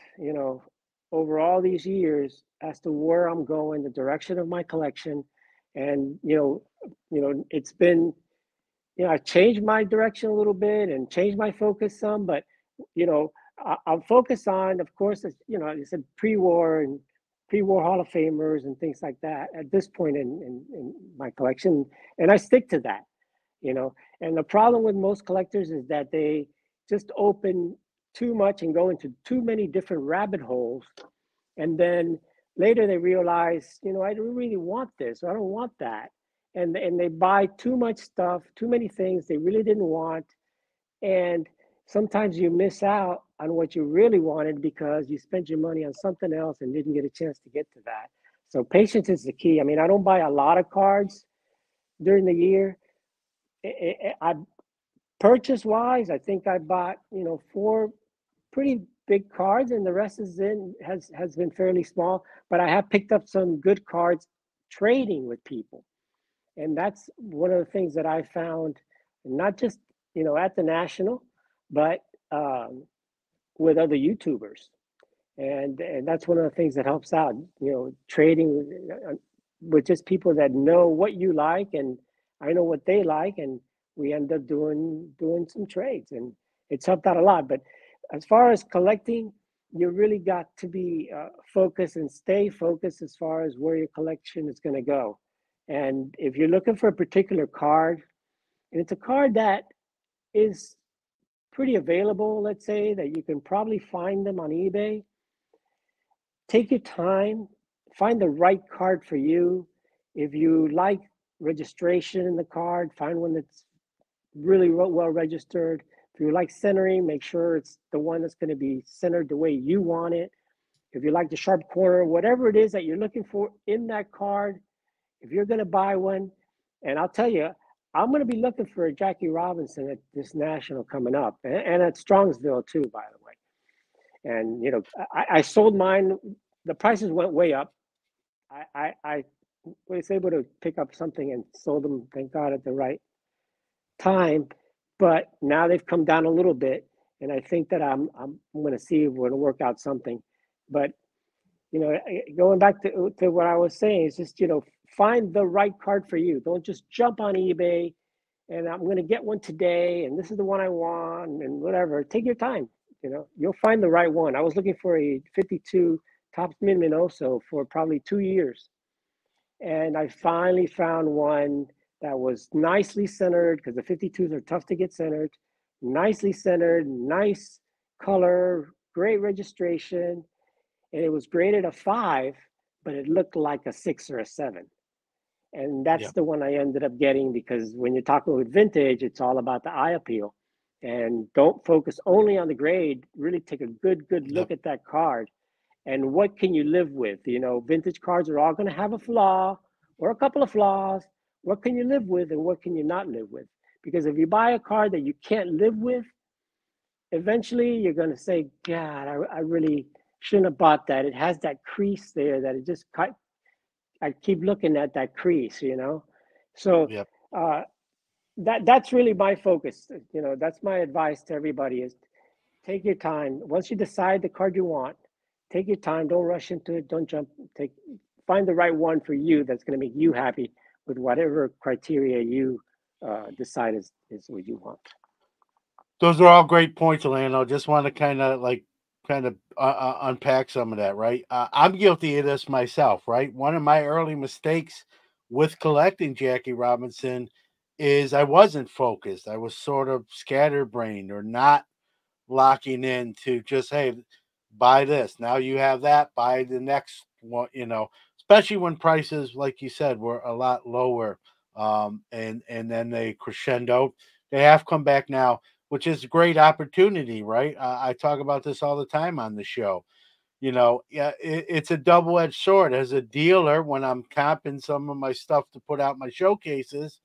[SPEAKER 2] over all these years as to where I'm going, the direction of my collection. And, it's been, I've changed my direction a little bit and changed my focus some, but, I'll focus on, of course, as, I said, pre-war Hall of Famers and things like that at this point in my collection. And I stick to that, and the problem with most collectors is that they just open too much and go into too many different rabbit holes, and then later they realize, I don't really want this, or I don't want that, and they buy too much stuff, too many things they really didn't want, and sometimes you miss out on what you really wanted because you spent your money on something else and didn't get a chance to get to that. So patience is the key. I mean, I don't buy a lot of cards during the year. I Purchase wise, I think I bought, four pretty big cards, and the rest has been fairly small. But I have picked up some good cards trading with people, and that's one of the things that I found, not just at the national, but with other YouTubers, and that's one of the things that helps out. Trading with just people that know what you like, and I know what they like, and we end up doing some trades, and it's helped out a lot. But as far as collecting, you really got to be focused and stay focused as far as where your collection is going to go. And if you're looking for a particular card, and it's a card that is pretty available, let's say that you can probably find them on eBay, take your time, find the right card for you. If you like registration in the card, find one that's really well registered. If you like centering, make sure it's the one that's going to be centered the way you want it. If you like the sharp corner, whatever it is that you're looking for in that card, if you're going to buy one, and I'll tell you, I'm going to be looking for a Jackie Robinson at this national coming up, and at Strongsville too, by the way. And I sold mine. The prices went way up. I was able to pick up something and sold them, thank God, at the right time. But now they've come down a little bit, and I think that I'm going to see if we're going to work out something. But going back to what I was saying, is just find the right card for you. Don't just jump on eBay and I'm going to get one today, and this is the one I want, and whatever. Take your time. You'll find the right one. I was looking for a 52 Topps Mint Minoso for probably 2 years, and I finally found one that was nicely centered, because the 52s are tough to get centered. Nicely centered, nice color, great registration, and it was graded a 5, but it looked like a 6 or a 7. And that's
[SPEAKER 1] Yeah.
[SPEAKER 2] the one I ended up getting, because when you're talking with vintage, it's all about the eye appeal. And don't focus only on the grade. Really take a good
[SPEAKER 1] Yep.
[SPEAKER 2] look at that card, and what can you live with. Vintage cards are all going to have a flaw or a couple of flaws. What can you live with, and what can you not live with? Because if you buy a card that you can't live with, eventually you're going to say, God, I really shouldn't have bought that. It has that crease there that it just cut. I keep looking at that crease. So
[SPEAKER 1] Yep.
[SPEAKER 2] uh, that's really my focus. That's my advice to everybody: is take your time. Once you decide the card you want, take your time. Don't rush into it. Don't jump. Find the right one for you that's going to make you happy with whatever criteria you decide is what you want.
[SPEAKER 1] Those are all great points, Orlando. Just want to kind of unpack some of that, right? I'm guilty of this myself, right? One of my early mistakes with collecting Jackie Robinson is I wasn't focused. I was sort of scatterbrained, or not locking in to just, hey, buy this. Now you have that, buy the next one, especially when prices, like you said, were a lot lower. And then they crescendo. They have come back now, which is a great opportunity, right? I talk about this all the time on the show. Yeah, it's a double-edged sword. As a dealer, when I'm comping some of my stuff to put out my showcases,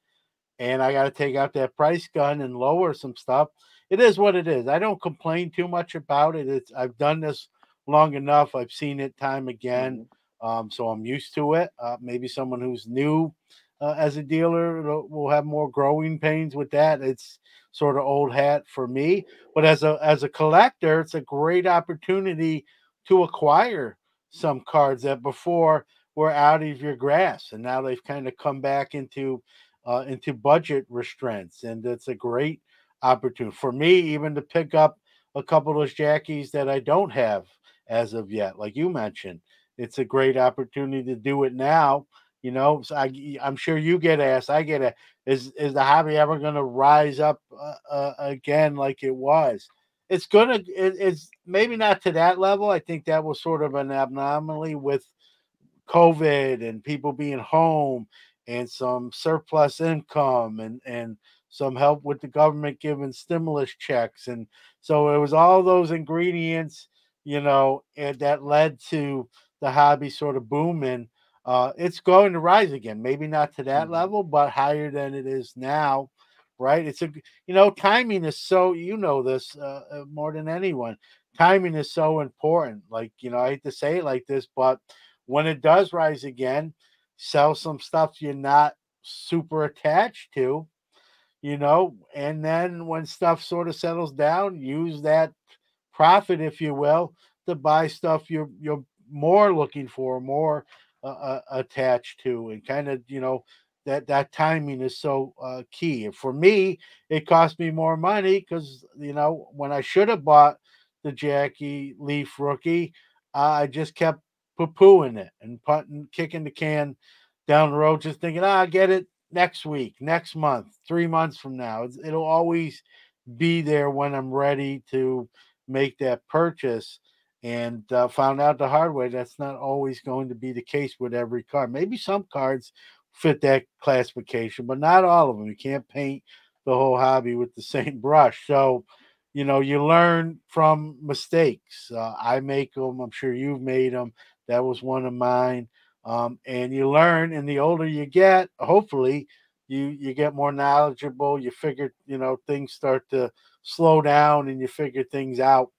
[SPEAKER 1] and I got to take out that price gun and lower some stuff. It is what it is. I don't complain too much about it. I've done this long enough. I've seen it time again,
[SPEAKER 2] Mhm.
[SPEAKER 1] so I'm used to it. Maybe someone who's new as a dealer will have more growing pains with that. It's sort of old hat for me, but as a collector, it's a great opportunity to acquire some cards that before were out of your grasp, and now they've kind of come back into budget restraints, and it's a great opportunity for me even to pick up a couple of those Jackies that I don't have as of yet. Like you mentioned, it's a great opportunity to do it now. So I'm sure you get asked. I get it. Is the hobby ever going to rise up again like it was? It's gonna. It's maybe not to that level. I think that was sort of an anomaly with COVID and people being home and some surplus income and some help with the government giving stimulus checks. And so it was all those ingredients, and that led to the hobby sort of booming. It's going to rise again, maybe not to that
[SPEAKER 2] Mhm.
[SPEAKER 1] level, but higher than it is now. right? It's a, you know, timing is so, you know this more than anyone. Timing is so important. Like, you know, I hate to say it like this, but when it does rise again, sell some stuff you're not super attached to, you know, and then when stuff sort of settles down, use that profit, if you will, to buy stuff you're more looking for, more attached to, and kind of, you know, that timing is so key. And for me, it cost me more money because, you know, when I should have bought the Jackie Leaf rookie, I just kept poo-pooing it and putting kicking the can down the road, just thinking, I'll get it next week, next month, 3 months from now. It'll always be there when I'm ready to make that purchase. And found out the hard way that's not always going to be the case with every card. Maybe some cards fit that classification, but not all of them. You can't paint the whole hobby with the same brush. So, you know, you learn from mistakes. I make them. I'm sure you've made them. That was one of mine. And you learn, and the older you get, hopefully, you get more knowledgeable. You figure, you know, things start to slow down, and you figure things out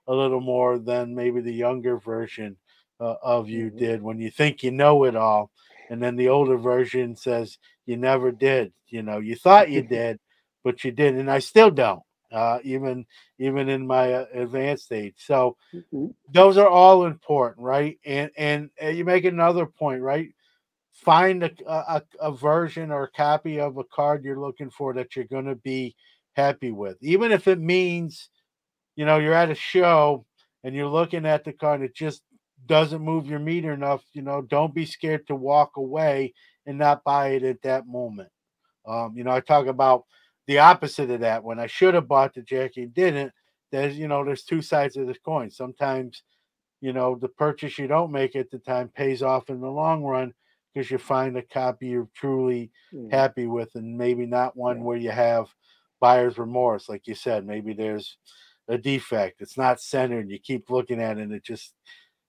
[SPEAKER 1] a little more than maybe the younger version of you
[SPEAKER 2] Mhm.
[SPEAKER 1] did when you think you know it all, and then the older version says you never did. You know, you thought you did, but you didn't. And I still don't, even in my advanced age. So
[SPEAKER 2] Mhm.
[SPEAKER 1] those are all important, right? And you make another point, right? Find a version or a copy of a card you're looking for that you're going to be happy with, even if it means, you know, you're at a show and you're looking at the card, it just doesn't move your meter enough. You know, don't be scared to walk away and not buy it at that moment. You know, I talk about the opposite of that. When I should have bought the Jackie and didn't, there's, you know, there's two sides of the coin. Sometimes, you know, the purchase you don't make at the time pays off in the long run because you find a copy you're truly
[SPEAKER 2] Mhm.
[SPEAKER 1] happy with, and maybe not one
[SPEAKER 2] Yeah.
[SPEAKER 1] where you have buyer's remorse. Like you said, maybe there's a defect, it's not centered, you keep looking at it and it just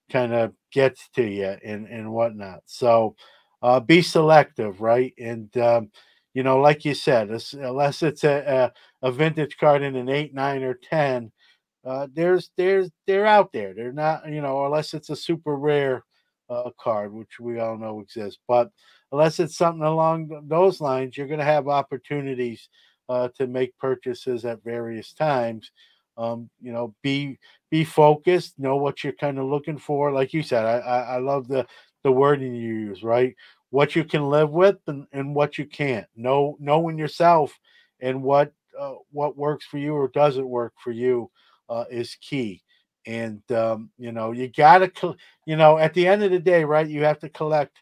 [SPEAKER 1] kind of gets to you and whatnot. So be selective, right? And you know, like you said, unless it's a vintage card in an 8, 9, or 10, they're out there. They're not, you know, unless it's a super rare card, which we all know exists. But unless it's something along those lines, you're going to have opportunities to make purchases at various times. You know, be focused. Know what you're kind of looking for. Like you said, I love the wording you use. Right, what you can live with and what you can't. Knowing yourself and what works for you or doesn't work for you is key. And you know, you gotta, you know, at the end of the day, right? You have to collect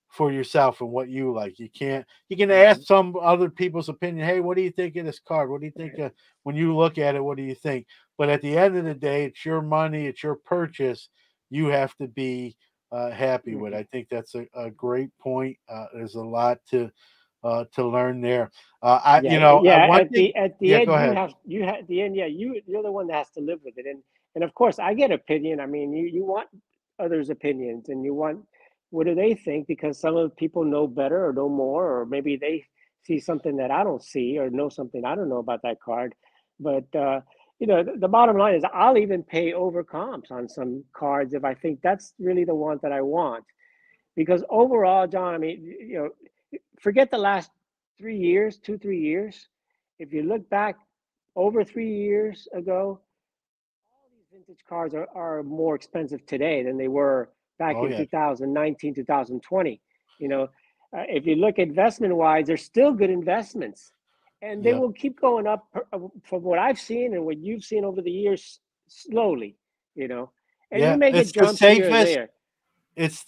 [SPEAKER 1] for yourself and what you like. You can't. You can ask
[SPEAKER 2] Mhm.
[SPEAKER 1] some other people's opinion. Hey, what do you think of this card? What do you think
[SPEAKER 2] Right.
[SPEAKER 1] of when you look at it? What do you think? But at the end of the day, it's your money. It's your purchase. You have to be happy with.
[SPEAKER 2] Mhm.
[SPEAKER 1] I think that's a great point. There's a lot to learn there.
[SPEAKER 2] Yeah,
[SPEAKER 1] You know,
[SPEAKER 2] yeah.
[SPEAKER 1] one thing.
[SPEAKER 2] At the
[SPEAKER 1] Yeah,
[SPEAKER 2] end,
[SPEAKER 1] go ahead.
[SPEAKER 2] you have at the end. Yeah, you're the one that has to live with it. And of course, I get opinion. I mean, you want others' opinions, and you want what do they think, because some of the people know better or know more, or maybe they see something that I don't see or know something I don't know about that card. But you know, the bottom line is, I'll even pay over comps on some cards if I think that's really the one that I want. Because overall, John, I mean, you know, forget the last 3 years, 2, 3 years. If you look back over 3 years ago, all these vintage cars are more expensive today than they were back
[SPEAKER 1] Oh
[SPEAKER 2] in
[SPEAKER 1] yeah,
[SPEAKER 2] 2019, 2020. You know, if you look investment wise, they're still good investments, and they
[SPEAKER 1] yep.
[SPEAKER 2] will keep going up from what I've seen and what you've seen over the years, slowly. You know, and you
[SPEAKER 1] Yeah,
[SPEAKER 2] may get
[SPEAKER 1] it's the
[SPEAKER 2] jumps here or
[SPEAKER 1] safest.
[SPEAKER 2] there.
[SPEAKER 1] It's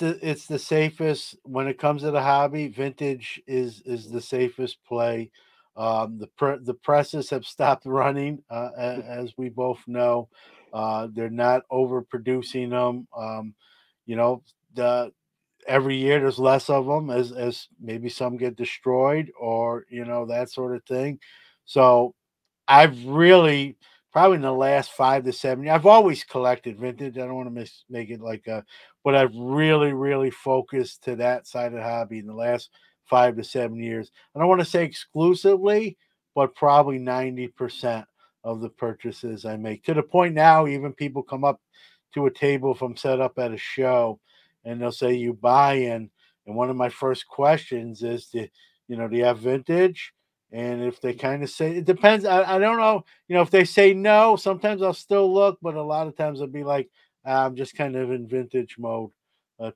[SPEAKER 1] the safest when it comes to the hobby. Vintage is the safest play. The presses have stopped running, as we both know. They're not overproducing them. You know, the every year there's less of them as maybe some get destroyed or, you know, that sort of thing. So I've really probably in the last 5 to 7 years, I've always collected vintage. I don't want to make it like a, but I've really focused to that side of the hobby in the last 5 to 7 years. I don't want to say exclusively, but probably 90% of the purchases I make. To the point now, even people come up to a table if I'm set up at a show, and they'll say, "You buy in?" And one of my first questions is, do you have vintage? And if they kind of say, it depends. I don't know. If they say no, sometimes I'll still look, but a lot of times I'll be like, I'm just kind of in vintage mode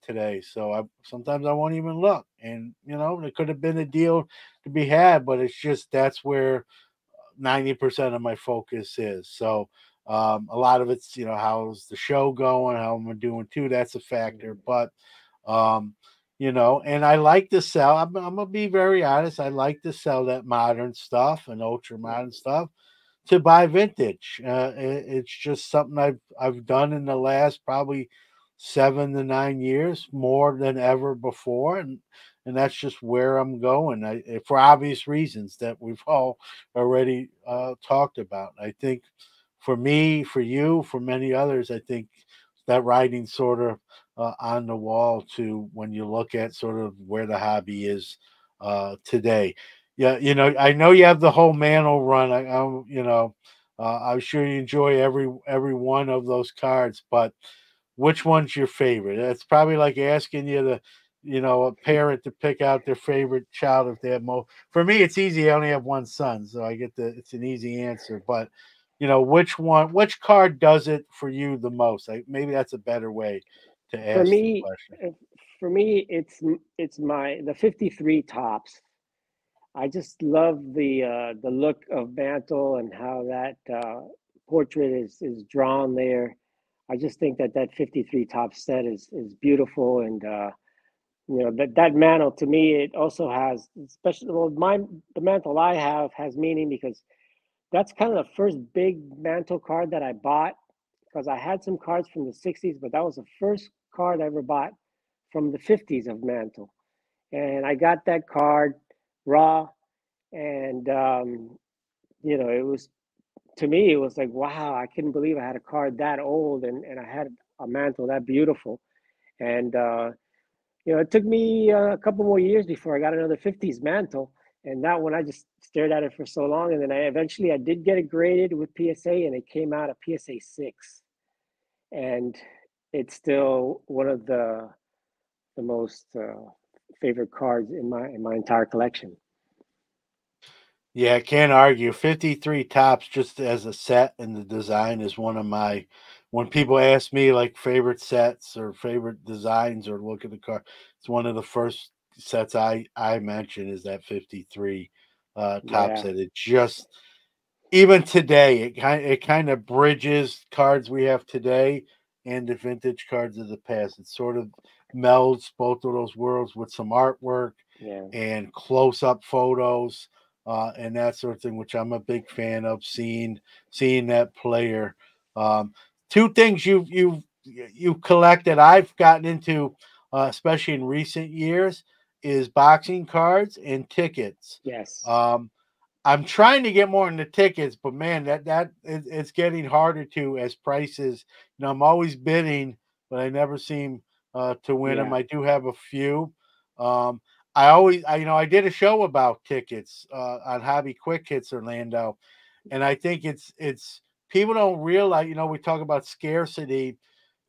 [SPEAKER 1] today. So sometimes I won't even look. And, there could have been a deal to be had, but it's just that's where 90% of my focus is. So a lot of it's, how's the show going, how am I doing too? That's a factor.
[SPEAKER 2] Mhm.
[SPEAKER 1] But, um, and I like to sell. I'm gonna be very honest. I like to sell that modern stuff and ultra modern stuff to buy vintage. It's just something I've done in the last probably 7 to 9 years more than ever before, and that's just where I'm going. For obvious reasons that we've all already talked about. I think for me, for you, for many others, I think that writing sort of on the wall to when you look at sort of where the hobby is today. Yeah, I know you have the whole Mantle run. I'm sure you enjoy every one of those cards, but which one's your favorite? It's probably like asking a parent to pick out their favorite child if they have more. For me, it's easy. I only have one son, so it's an easy answer. But which card does it for you the most? Maybe that's a better way to
[SPEAKER 2] For
[SPEAKER 1] ask the
[SPEAKER 2] me,
[SPEAKER 1] question.
[SPEAKER 2] it's my the 53 tops. I just love the look of Mantle and how that portrait is drawn there. I just think that 53 top set is beautiful, and that mantle to me, it also has, especially, well, the mantle I have has meaning because that's kind of the first big mantle card that I bought, because I had some cards from the 60s, but that was the first card I ever bought from the 50s of mantle. And I got that card raw, and it was, to me, it was like, wow, I couldn't believe I had a card that old, and I had a mantle that beautiful. And it took me a couple more years before I got another 50s mantle. And that one, I just stared at it for so long. And then I did get it graded with PSA, and it came out a PSA 6. And it's still one of the most favorite cards in my entire collection.
[SPEAKER 1] Yeah, I can't argue. 53 tops just as a set and the design is one of my when people ask me like favorite sets or favorite designs or look at the car, it's one of the first sets I mention is that 53 top
[SPEAKER 2] Yeah,
[SPEAKER 1] set. It just even today it kind of bridges cards we have today and the vintage cards of the past. It sort of melds both of those worlds with some artwork
[SPEAKER 2] yeah,
[SPEAKER 1] and close-up photos and that sort of thing, which I'm a big fan of. Seeing that player. Um, Two things you collect that I've gotten into, especially in recent years, is boxing cards and tickets.
[SPEAKER 2] yes,
[SPEAKER 1] Um, I'm trying to get more into tickets, but man, it's getting harder to as prices. I'm always bidding, but I never seem to win them.
[SPEAKER 2] yeah,
[SPEAKER 1] I do have a few. Um, I did a show about tickets on Hobby Quick Hits Orlando, and I think it's people don't realize. We talk about scarcity.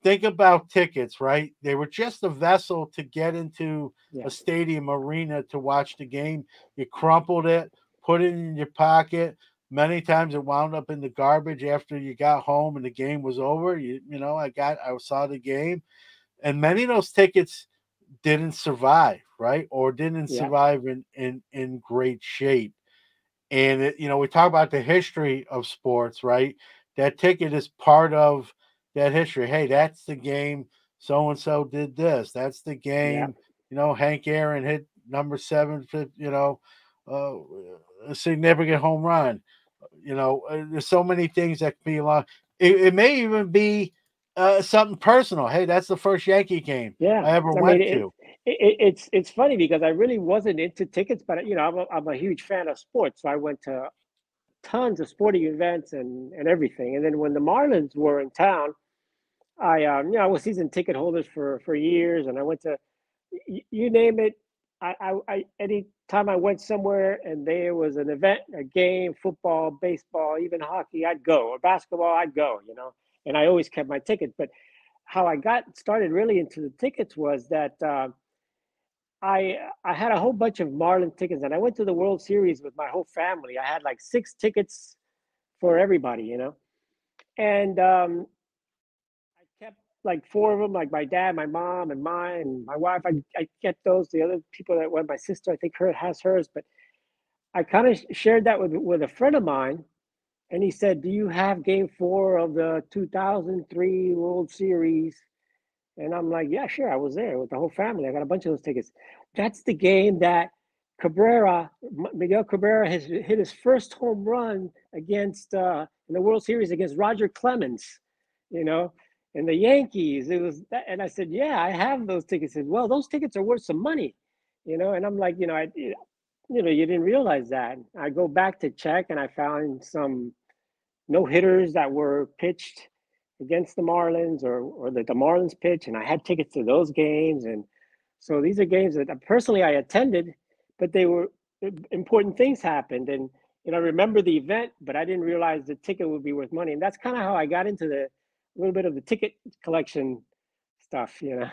[SPEAKER 1] Think about tickets, right? They were just a vessel to get into
[SPEAKER 2] yeah,
[SPEAKER 1] a stadium arena to watch the game. You crumpled it, put it in your pocket. Many times it wound up in the garbage after you got home and the game was over. I saw the game, and many of those tickets didn't survive, right? Or didn't
[SPEAKER 2] yeah,
[SPEAKER 1] survive in great shape. And we talk about the history of sports, right? That ticket is part of that history. Hey, that's the game. So and so did this. That's the
[SPEAKER 2] yeah,
[SPEAKER 1] game. Hank Aaron hit number seven. Uh, a significant home run. There's so many things that can be along. It may even be something personal. Hey, that's the first Yankee game
[SPEAKER 2] yeah.
[SPEAKER 1] I ever
[SPEAKER 2] I mean,
[SPEAKER 1] went to.
[SPEAKER 2] it's funny because I really wasn't into tickets, but I'm a huge fan of sports, so I went to tons of sporting events and everything. And then when the Marlins were in town, I was season ticket holders for years, and I went to, you name it. Any time I went somewhere and there was an event, a game, football, baseball, even hockey, I'd go, or basketball, I'd go, you know, and I always kept my tickets. But how I got started really into the tickets was that I had a whole bunch of Marlin tickets, and I went to the World Series with my whole family. I had like 6 tickets for everybody, you know, and I kept like 4 of them, like my dad, my mom, and mine, and my wife. I kept those. The other people that went, my sister, I think her has hers, but I kind of shared that with a friend of mine, and he said, "Do you have Game 4 of the 2003 World Series?" And I'm like, "Yeah, sure. I was there with the whole family. I got a bunch of those tickets." That's the game that Miguel Cabrera has hit his first home run against in the World Series against Roger Clemens, you know, and the Yankees. It was that, and I said, "Yeah, I have those tickets." He said, "Well, those tickets are worth some money, you know." And I'm like, you didn't realize that. I go back to check, and I found some no hitters that were pitched against the Marlins, or the Marlins pitch, and I had tickets to those games. And so these are games that personally I attended, but they were important things happened. And I remember the event, but I didn't realize the ticket would be worth money. And that's kind of how I got into the little bit of the ticket collection stuff. It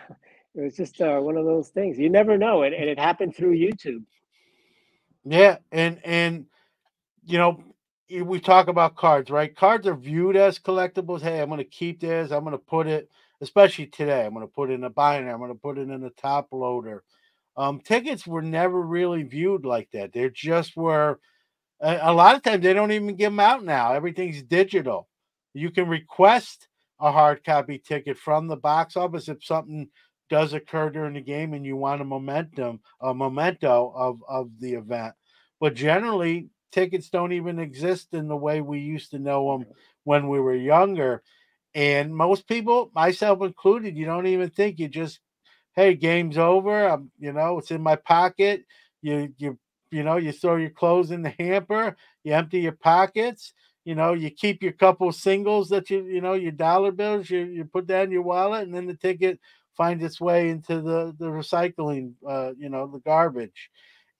[SPEAKER 2] was just one of those things. You never know, and it happened through YouTube.
[SPEAKER 1] Yeah, and we talk about cards, right? Cards are viewed as collectibles. Hey, I'm going to keep this. I'm going to put it, especially today. I'm going to put it in a binder. I'm going to put it in a top loader. Tickets were never really viewed like that. They just were. A lot of times they don't even give them out now. Everything's digital. You can request a hard copy ticket from the box office if something does occur during the game and you want a memento of the event. But generally, tickets don't even exist in the way we used to know them when we were younger. And most people, myself included, you don't even think. You just, hey, game's over. It's in my pocket. You throw your clothes in the hamper, you empty your pockets, you keep your couple singles that your dollar bills, you put that in your wallet, and then the ticket finds its way into the recycling, the garbage.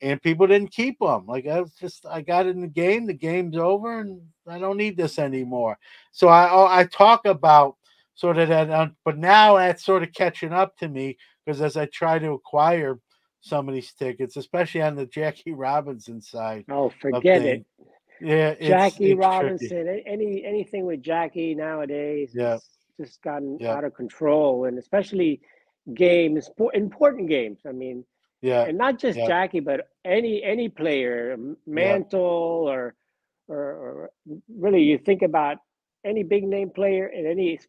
[SPEAKER 1] And people didn't keep them. Like, I got in the game's over, and I don't need this anymore. So I talk about sort of that, but now that's sort of catching up to me, because as I try to acquire some of these tickets, especially on the Jackie Robinson side
[SPEAKER 2] Oh,
[SPEAKER 1] of
[SPEAKER 2] forget
[SPEAKER 1] things.
[SPEAKER 2] it.
[SPEAKER 1] Yeah,
[SPEAKER 2] Jackie
[SPEAKER 1] it's tricky.
[SPEAKER 2] Robinson, anything with Jackie nowadays
[SPEAKER 1] Yeah,
[SPEAKER 2] is just gotten
[SPEAKER 1] yeah,
[SPEAKER 2] out of control, and especially games, important games. I mean,
[SPEAKER 1] yeah,
[SPEAKER 2] and not just
[SPEAKER 1] yeah,
[SPEAKER 2] Jackie, but any player,
[SPEAKER 1] yeah,
[SPEAKER 2] Mantle, or really, you think about any big name player in any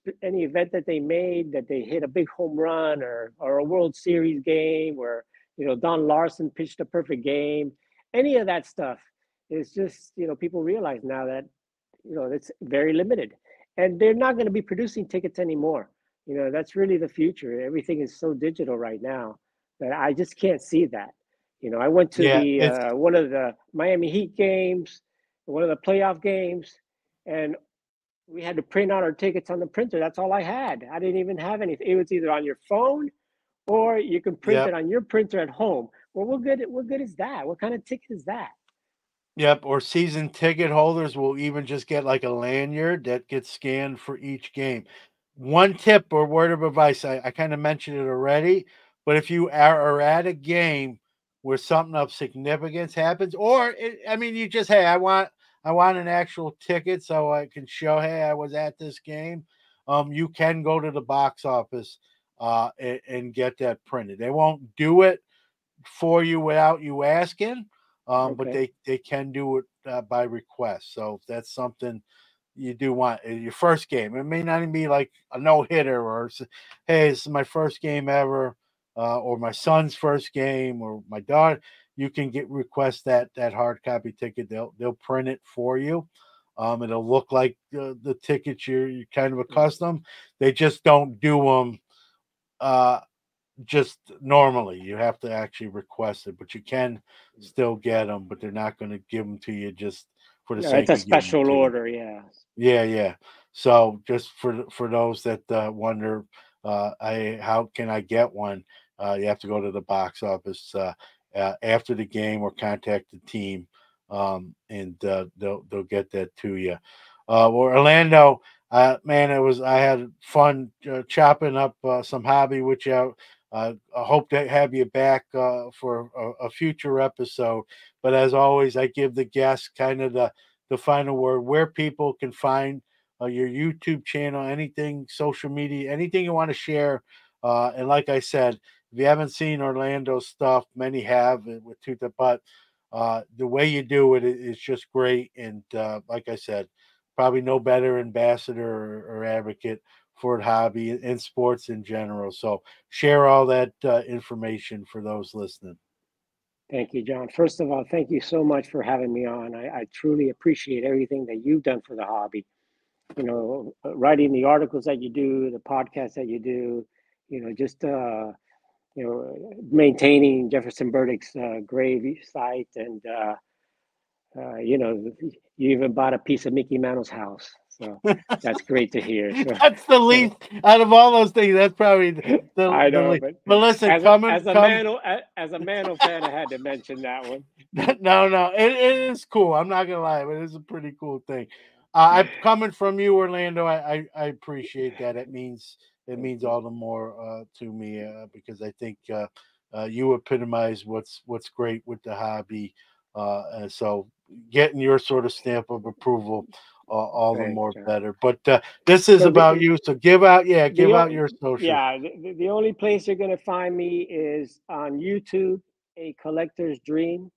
[SPEAKER 2] event that they made, that they hit a big home run, or a World Series game, where Don Larson pitched a perfect game. Any of that stuff is just, people realize now that it's very limited, and they're not going to be producing tickets anymore. That's really the future. Everything is so digital right now that I just can't see that. I went to
[SPEAKER 1] yeah.
[SPEAKER 2] the
[SPEAKER 1] It's
[SPEAKER 2] one of the Miami Heat games, one of the playoff games, and we had to print out our tickets on the printer. That's all I had. I didn't even have anything. It was either on your phone, or you can print
[SPEAKER 1] Yep,
[SPEAKER 2] it on your printer at home. Well, what good is that? What kind of ticket is that?
[SPEAKER 1] yep. Or season ticket holders will even just get like a lanyard that gets scanned for each game. One tip or word of advice, I kind of mentioned it already, but if you are at a game where something of significance happens, or I mean, you just, hey, I want an actual ticket so I can show, hey, I was at this game. You can go to the box office and get that printed. They won't do it for you without you asking, but
[SPEAKER 2] Okay.
[SPEAKER 1] they can do it by request. So if that's something you do want your first game. It may not even be like a no hitter, or hey, this is my first game ever, or my son's first game, or my daughter. You can request that hard copy ticket. They'll print it for you. It'll look like the tickets you're kind of accustomed. They just don't do them uh, just normally. You have to actually request it, but you can still get them. But they're not going to give them to you just for the
[SPEAKER 2] Yeah, it's
[SPEAKER 1] sake
[SPEAKER 2] a
[SPEAKER 1] of giving them
[SPEAKER 2] special
[SPEAKER 1] to you.
[SPEAKER 2] order. Yeah.
[SPEAKER 1] Yeah, yeah. So just for those that wonder, I how can I get one? You have to go to the box office after the game or contact the team, and they'll get that to you. Well, Orlando, man, I had fun chopping up some hobby with you. I hope to have you back for a future episode. But as always, I give the guests kind of the final word, where people can find your YouTube channel, anything, social media, anything you want to share. And like I said, if you haven't seen Orlando's stuff, many have with Tooth But the way you do it is just great. And like I said, probably no better ambassador or advocate for the hobby and sports in general. So share all that information for those listening.
[SPEAKER 2] Thank you, John. First of all, thank you so much for having me on. I truly appreciate everything that you've done for the hobby. You know, writing the articles that you do, the podcasts that you do, just maintaining Jefferson Burdick's grave site, and you even bought a piece of Mickey Mantle's house. So that's great to hear. So,
[SPEAKER 1] That's the least out of all those things. That's probably
[SPEAKER 2] I
[SPEAKER 1] the
[SPEAKER 2] know,
[SPEAKER 1] least. But listen,
[SPEAKER 2] as a Mantle fan, I had to mention that one.
[SPEAKER 1] No, it is cool. I'm not gonna lie, but it's a pretty cool thing. I coming from you, Orlando. I appreciate that. It means all the more to me because I think you epitomize what's great with the hobby. And so getting your sort of stamp of approval, all the
[SPEAKER 2] Thanks,
[SPEAKER 1] more
[SPEAKER 2] John.
[SPEAKER 1] better. But this is
[SPEAKER 2] So
[SPEAKER 1] about you. So give out
[SPEAKER 2] the
[SPEAKER 1] your socials.
[SPEAKER 2] yeah, the only place you're going to find me is on YouTube, A Collector's Dream.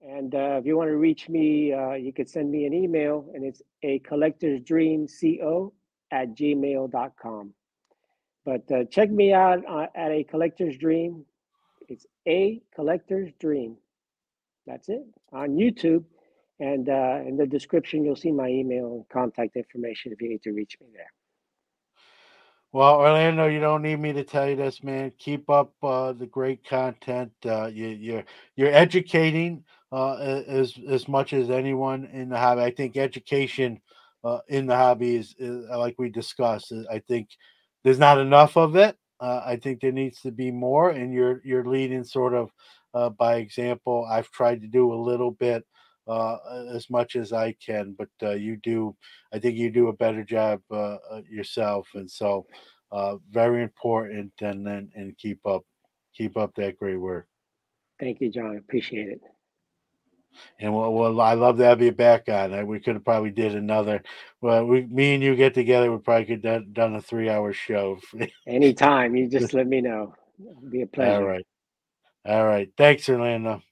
[SPEAKER 2] And if you want to reach me, you could send me an email, and it's a collector's dream co@gmail.com. But check me out at A Collector's Dream. It's A Collector's Dream. That's it on YouTube. And in the description, you'll see my email and contact information if you need to reach me there.
[SPEAKER 1] Well, Orlando, you don't need me to tell you this, man. Keep up the great content. You're educating as much as anyone in the hobby. I think education in the hobby is like we discussed. I think there's not enough of it. I think there needs to be more, and you're leading sort of by example. I've tried to do a little bit as much as I can, but you do. I think you do a better job yourself, and so very important. And keep up that great work.
[SPEAKER 2] Thank you, John. Appreciate it.
[SPEAKER 1] And I love to have you back on. We could have probably did another. Well, me and you get together, we probably could have done a 3-hour show.
[SPEAKER 2] Anytime, you just let me know. It'll be a
[SPEAKER 1] All
[SPEAKER 2] pleasure.
[SPEAKER 1] right, all right. Thanks, Orlando.